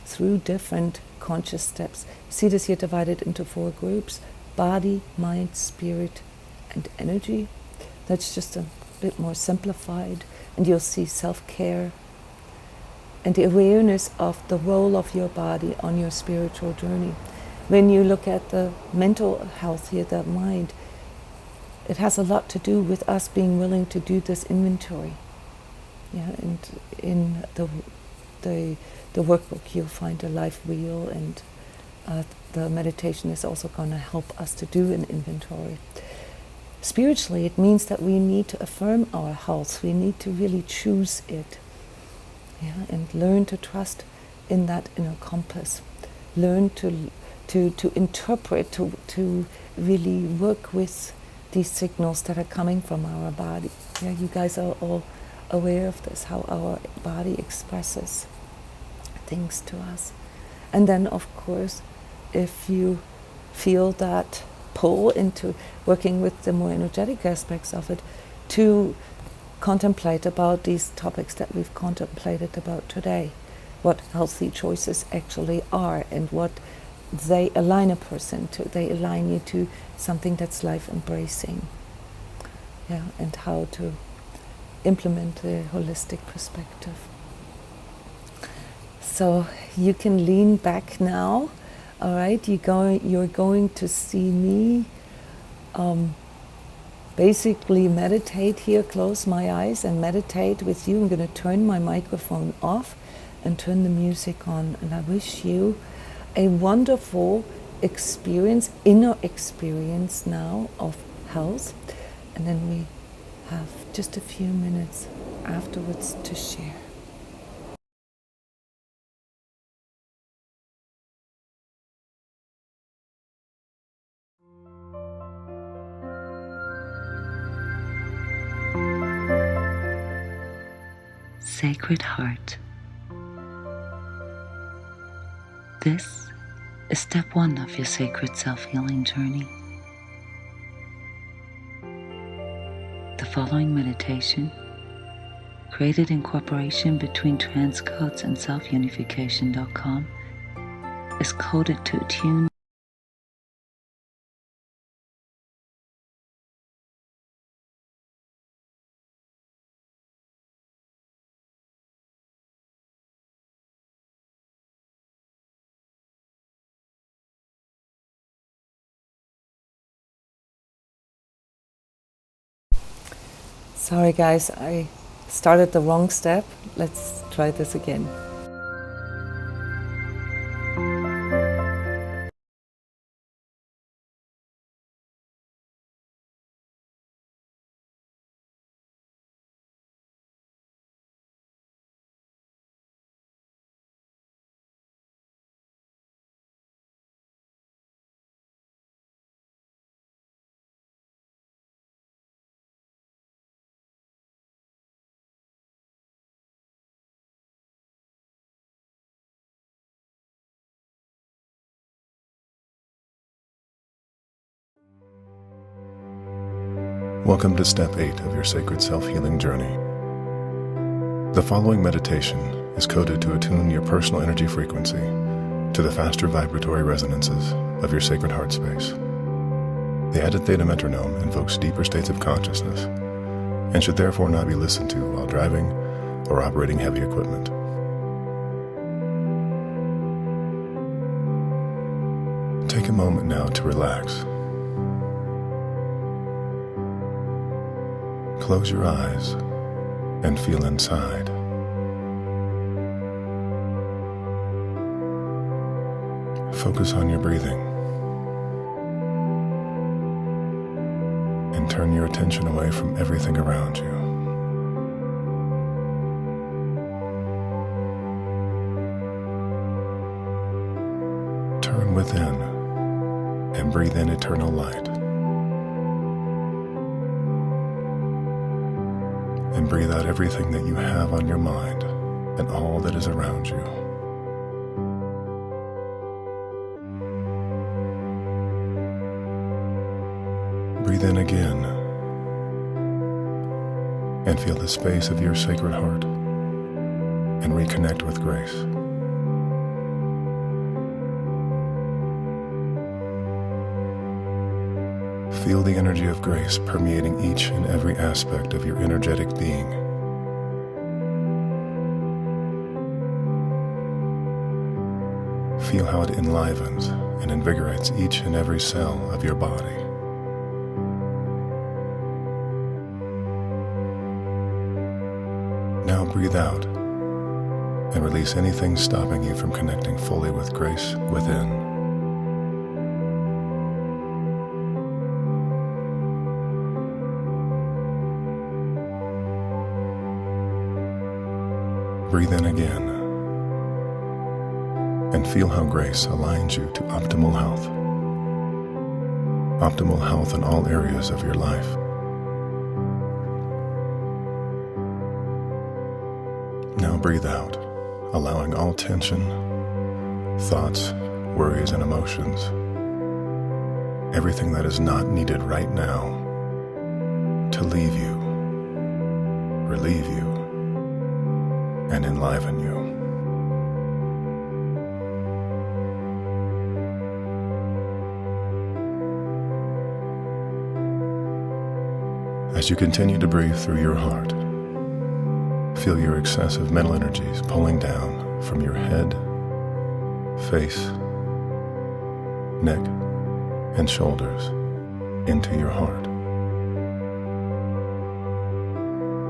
through different conscious steps. See this here divided into 4 groups: body, mind, spirit, and energy. That's just a bit more simplified. And you'll see self-care and the awareness of the role of your body on your spiritual journey. When you look at the mental health here, the mind, it has a lot to do with us being willing to do this inventory. Yeah, and in the workbook you'll find a life wheel, and the meditation is also going to help us to do an inventory. Spiritually, it means that we need to affirm our health. We need to really choose it, yeah, and learn to trust in that inner compass. Learn to interpret, to really work with these signals that are coming from our body. Yeah, you guys are all aware of this, how our body expresses things to us. And then, of course, if you feel that pull into working with the more energetic aspects of it, to contemplate about these topics that we've contemplated about today, what healthy choices actually are and what they align a person to. They align you to something that's life embracing, and how to implement a holistic perspective. So you can lean back now. All right, you're going to see me basically meditate here, close my eyes and meditate with you. I'm going to turn my microphone off and turn the music on. And I wish you a wonderful experience, inner experience now of health. And then we have just a few minutes afterwards to share. Sacred Heart. This is step 1 of your sacred self-healing journey. The following meditation, created in cooperation between transCODES and selfunification.com, is coded to attune. Sorry guys, I started the wrong step. Let's try this again. Welcome to Step 8 of your sacred self-healing journey. The following meditation is coded to attune your personal energy frequency to the faster vibratory resonances of your sacred heart space. The added theta metronome invokes deeper states of consciousness and should therefore not be listened to while driving or operating heavy equipment. Take a moment now to relax. Close your eyes and feel inside. Focus on your breathing and turn your attention away from everything around you. Turn within and breathe in eternal light. And breathe out everything that you have on your mind and all that is around you. Breathe in again and feel the space of your sacred heart and reconnect with grace. Feel the energy of grace permeating each and every aspect of your energetic being. Feel how it enlivens and invigorates each and every cell of your body. Now breathe out and release anything stopping you from connecting fully with grace within. Breathe in again and feel how grace aligns you to optimal health. Optimal health in all areas of your life. Now breathe out, allowing all tension, thoughts, worries, and emotions, everything that is not needed right now, to leave you, relieve you, and enliven you. As you continue to breathe through your heart, feel your excessive mental energies pulling down from your head, face, neck, and shoulders into your heart.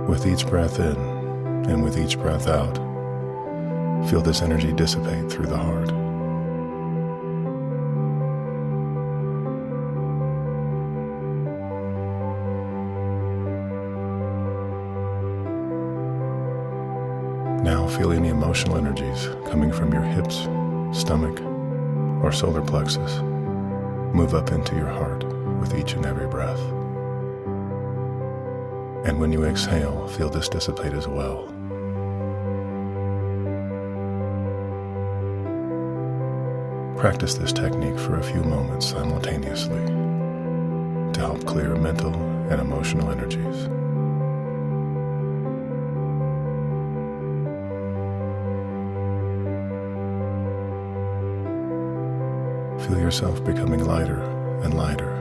With each breath in and with each breath out, feel this energy dissipate through the heart. Now feel any emotional energies coming from your hips, stomach, or solar plexus move up into your heart with each and every breath. And when you exhale, feel this dissipate as well. Practice this technique for a few moments simultaneously to help clear mental and emotional energies. Feel yourself becoming lighter and lighter.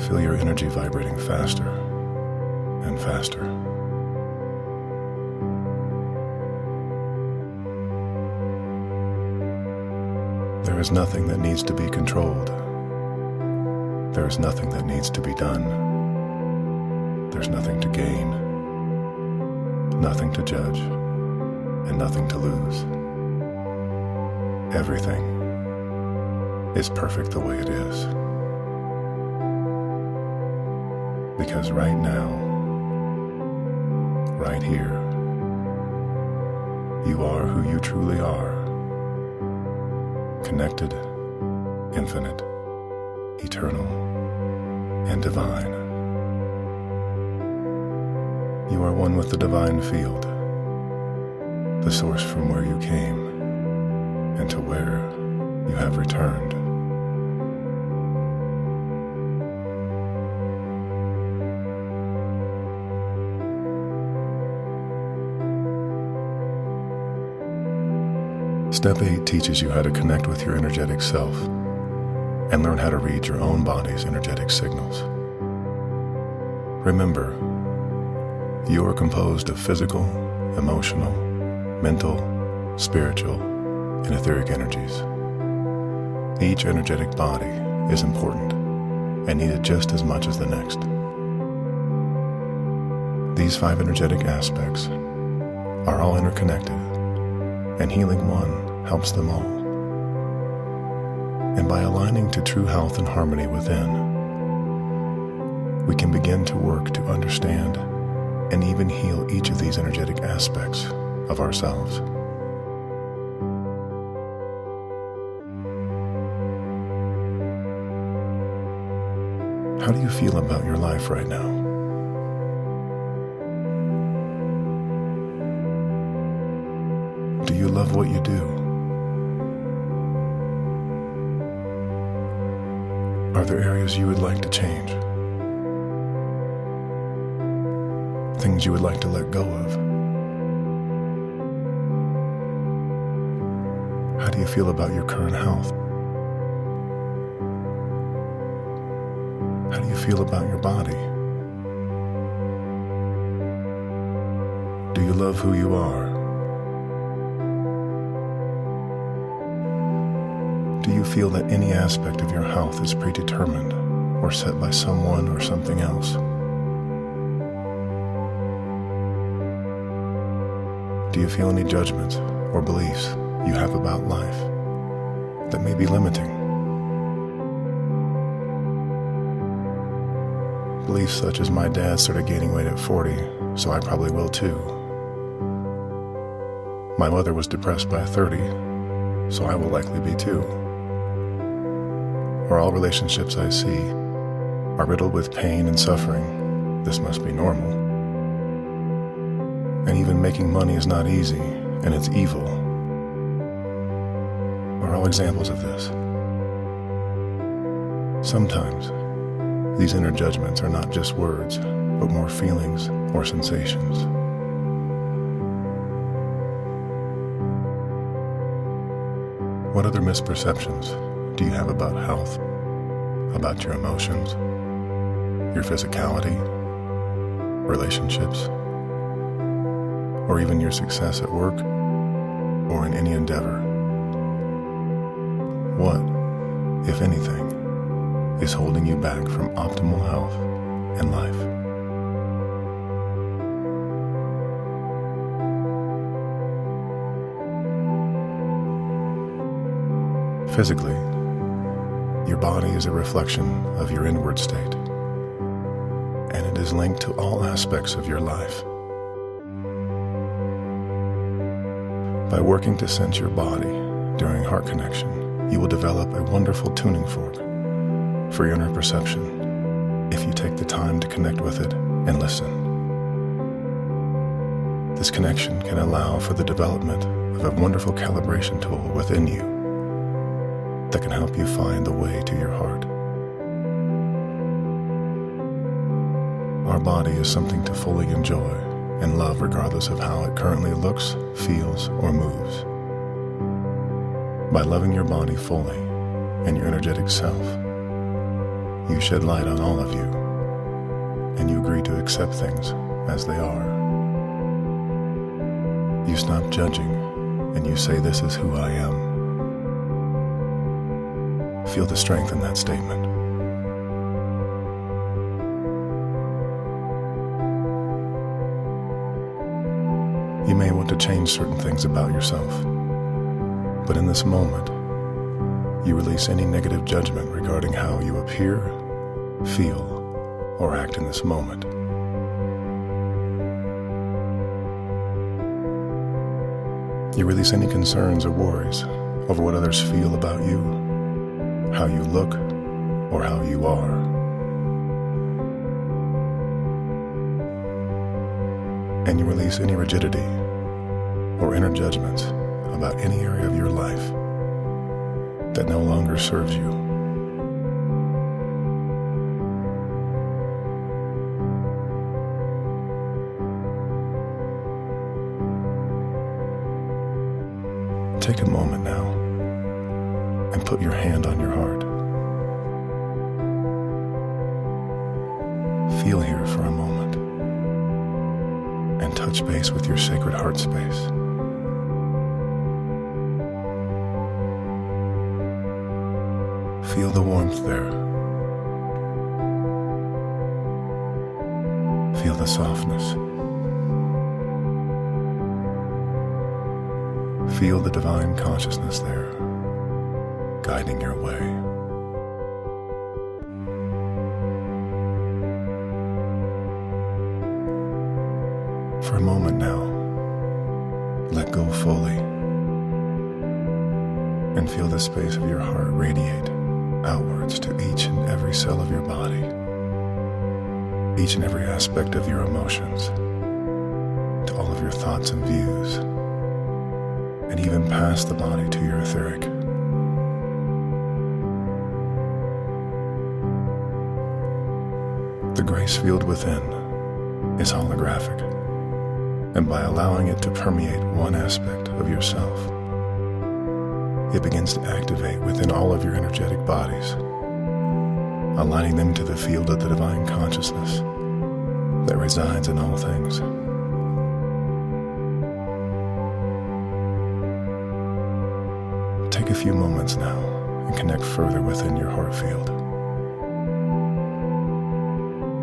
Feel your energy vibrating faster and faster. There is nothing that needs to be controlled. There is nothing that needs to be done. There's nothing to gain, nothing to judge, and nothing to lose. Everything is perfect the way it is. Because right now, right here, you are who you truly are. Connected, infinite, eternal, and divine. You are one with the divine field, the source from where you came and to where you have returned. Step 8 teaches you how to connect with your energetic self and learn how to read your own body's energetic signals. Remember, you are composed of physical, emotional, mental, spiritual, and etheric energies. Each energetic body is important and needed just as much as the next. These 5 energetic aspects are all interconnected, and healing one helps them all. And by aligning to true health and harmony within, we can begin to work to understand and even heal each of these energetic aspects of ourselves. How do you feel about your life right now? Do you love what you do? Are there areas you would like to change? Things you would like to let go of? How do you feel about your current health? How do you feel about your body? Do you love who you are? Do you feel that any aspect of your health is predetermined or set by someone or something else? Do you feel any judgments or beliefs you have about life that may be limiting? Beliefs such as my dad started gaining weight at 40, so I probably will too. My mother was depressed by 30, so I will likely be too. Or all relationships I see are riddled with pain and suffering. This must be normal. even making money is not easy and it's evil are all examples of this. Sometimes these inner judgments are not just words, but more feelings or sensations. What other misperceptions do you have about health, about your emotions, your physicality, relationships, or even your success at work or in any endeavor? What, if anything, is holding you back from optimal health and life? Physically, your body is a reflection of your inward state, and it is linked to all aspects of your life. By working to sense your body during heart connection, you will develop a wonderful tuning fork for your inner perception if you take the time to connect with it and listen. This connection can allow for the development of a wonderful calibration tool within you that can help you find the way to your heart. Our body is something to fully enjoy and love regardless of how it currently looks, feels, or moves. By loving your body fully and your energetic self, you shed light on all of you, and you agree to accept things as they are. You stop judging, and you say, "This is who I am." Feel the strength in that statement. You may want to change certain things about yourself, but in this moment, you release any negative judgment regarding how you appear, feel, or act in this moment. You release any concerns or worries over what others feel about you, how you look, or how you are. And you release any rigidity or inner judgments about any area of your life that no longer serves you. Take a moment now and put your hand on your heart. Feel here for a moment and touch base with your sacred heart space. Feel the warmth there. Feel the softness. Feel the divine consciousness there, guiding your way. For a moment now, let go fully and feel the space of your heart radiate outwards to each and every cell of your body, each and every aspect of your emotions, to all of your thoughts and views, and even past the body to your etheric. The grace field within is holographic, and by allowing it to permeate one aspect of yourself, it begins to activate within all of your energetic bodies, aligning them to the field of the divine consciousness that resides in all things. Take a few moments now and connect further within your heart field.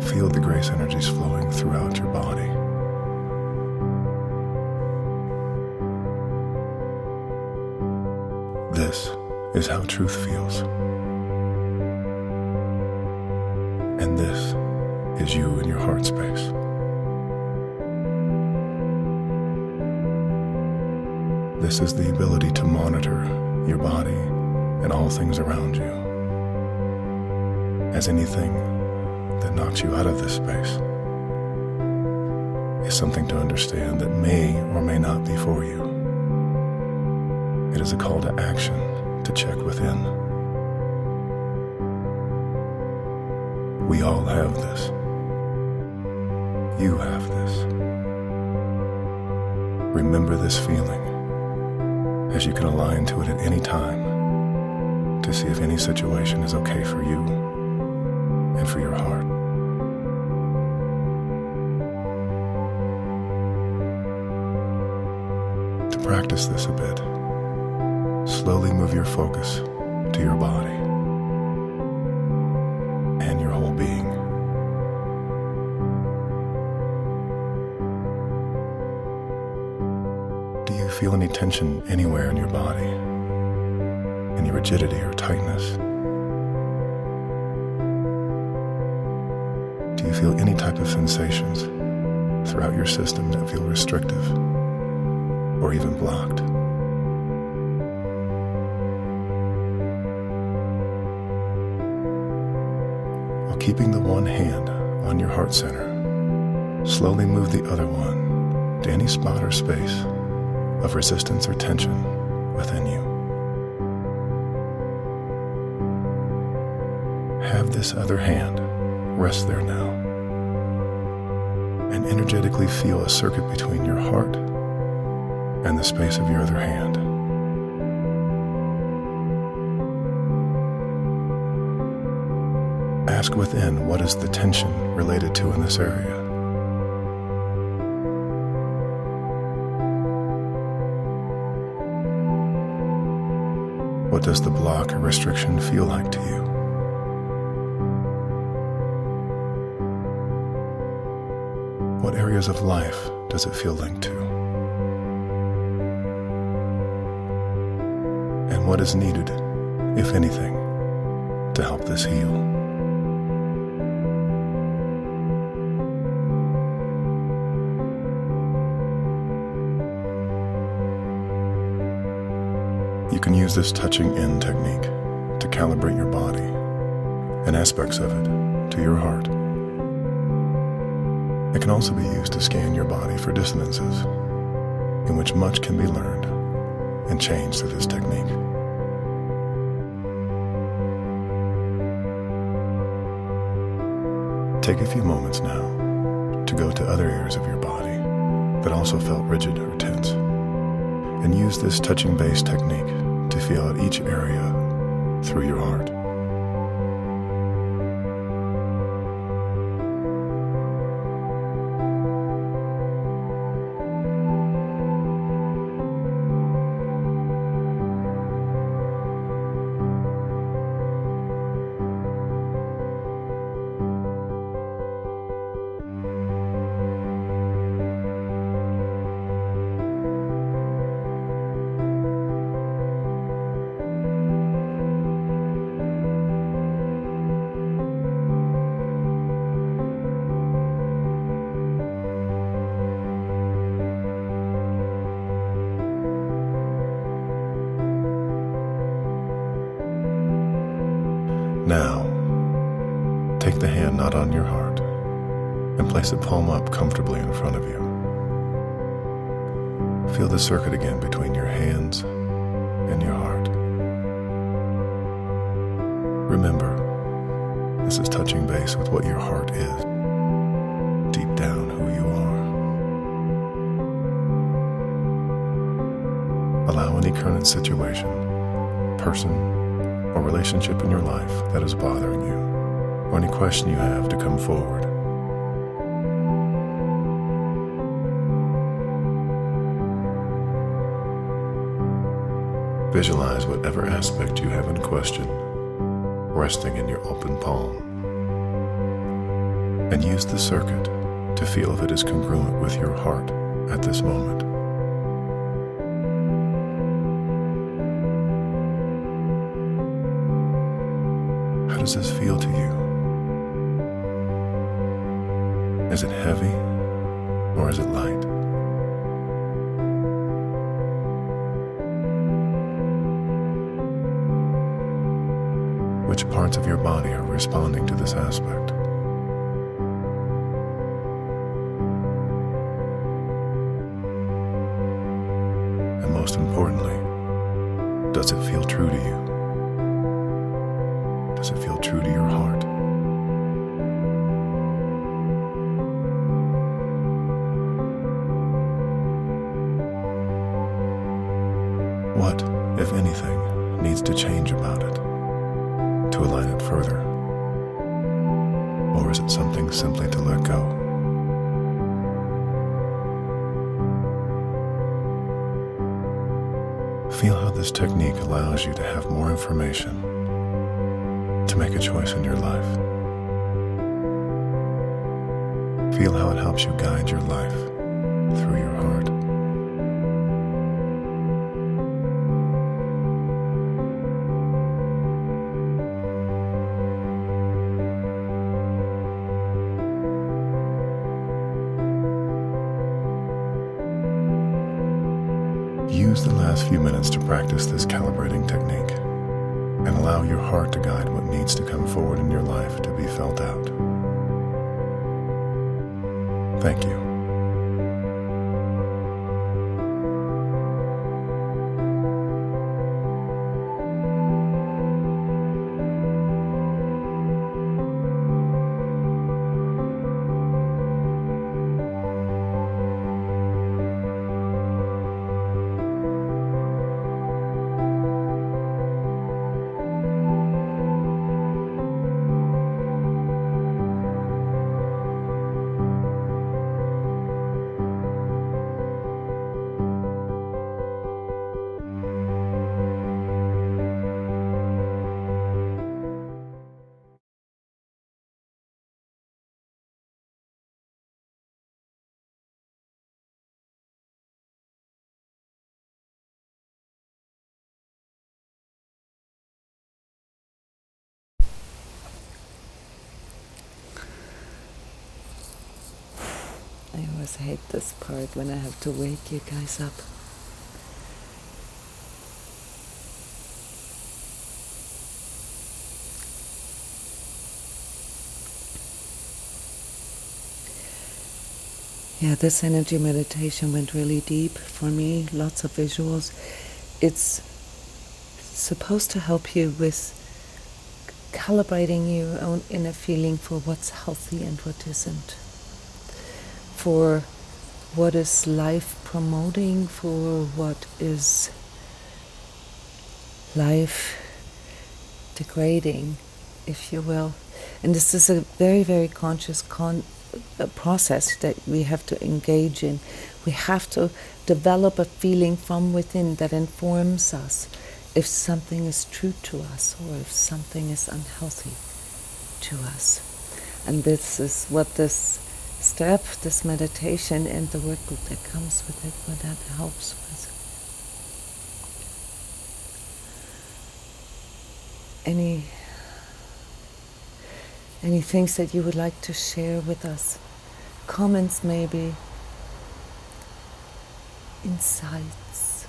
Feel the grace energies flowing throughout your body. This is how truth feels. And this is you in your heart space. This is the ability to monitor your body and all things around you, as anything that knocks you out of this space is something to understand that may or may not be for you. It is a call to action to check within. We all have this. You have this. Remember this feeling, as you can align to it at any time to see if any situation is okay for you and for your heart. To practice this a bit, slowly move your focus to your body and your whole being. Do you feel any tension anywhere in your body? Any rigidity or tightness? Do you feel any type of sensations throughout your system that feel restrictive or even blocked? While keeping the one hand on your heart center, slowly move the other one to any spot or space of resistance or tension within you. Have this other hand rest there now and energetically feel a circuit between your heart and the space of your other hand. Ask within, what is the tension related to in this area? What does the block or restriction feel like to you? What areas of life does it feel linked to? And what is needed, if anything, to help this heal? You can use this touching in technique to calibrate your body and aspects of it to your heart. It can also be used to scan your body for dissonances, in which much can be learned and changed through this technique. Take a few moments now to go to other areas of your body that also felt rigid or tense, and use this touching base technique to feel out each area through your heart. Now, take the hand not on your heart and place the palm up comfortably in front of you. Feel the circuit again between your hands and your heart. Remember, this is touching base with what your heart is, deep down who you are. Allow any current situation, person, or relationship in your life that is bothering you, or any question you have to come forward. Visualize whatever aspect you have in question resting in your open palm, and use the circuit to feel if it is congruent with your heart at this moment. How does this feel to you? Is it heavy or is it light? Which parts of your body are responding to this aspect? And most importantly, does it feel true to you? Does it feel true to your heart? What, if anything, needs to change about it to align it further? Or is it something simply to let go? Feel how this technique allows you to have more information to make a choice in your life. Feel how it helps you guide your life through your heart. Use the last few minutes to practice this calibrating technique and allow your heart to guide what needs to come forward in your life to be felt out. Thank you. I always hate this part when I have to wake you guys up. Yeah, this energy meditation went really deep for me, lots of visuals. It's supposed to help you with calibrating your own inner feeling for what's healthy and what isn't. For what is life promoting, for what is life degrading, if you will. And this is a very, very conscious process that we have to engage in. We have to develop a feeling from within that informs us if something is true to us or if something is unhealthy to us. And this is what this step, this meditation, and the workbook that comes with it, what that helps with. Any things that you would like to share with us? Comments maybe, insights,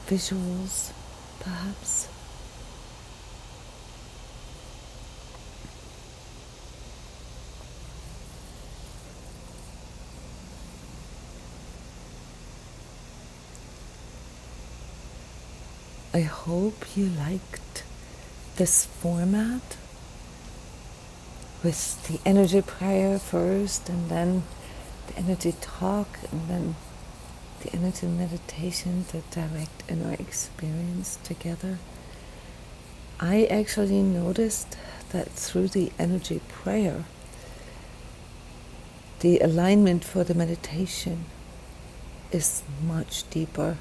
visuals perhaps? I hope you liked this format with the energy prayer first, and then the energy talk, and then the energy meditation, the direct inner experience together. I actually noticed that through the energy prayer, the alignment for the meditation is much deeper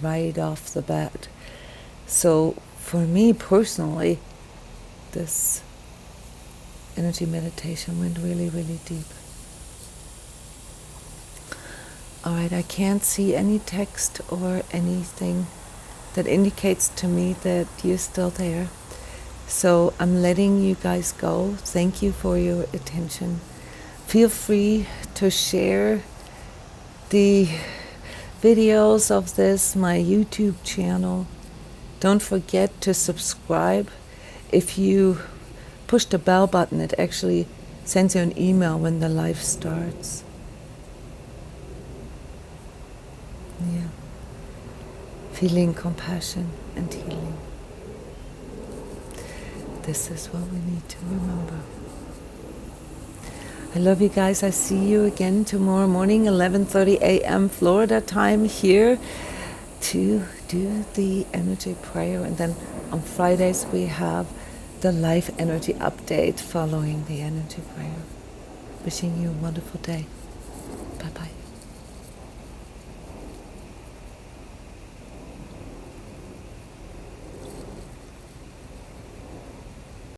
right off the bat. So for me personally, this energy meditation went really, really deep. Alright, I can't see any text or anything that indicates to me that you're still there. So I'm letting you guys go. Thank you for your attention. Feel free to share the videos of this, my YouTube channel. Don't forget to subscribe. If you push the bell button, it actually sends you an email when the live starts. Yeah. feeling compassion and healing. This is what we need to remember. I love you guys. I see you again tomorrow morning, 11:30 a.m. Florida time here to do the energy prayer. And then on Fridays we have the life energy update following the energy prayer. Wishing you a wonderful day.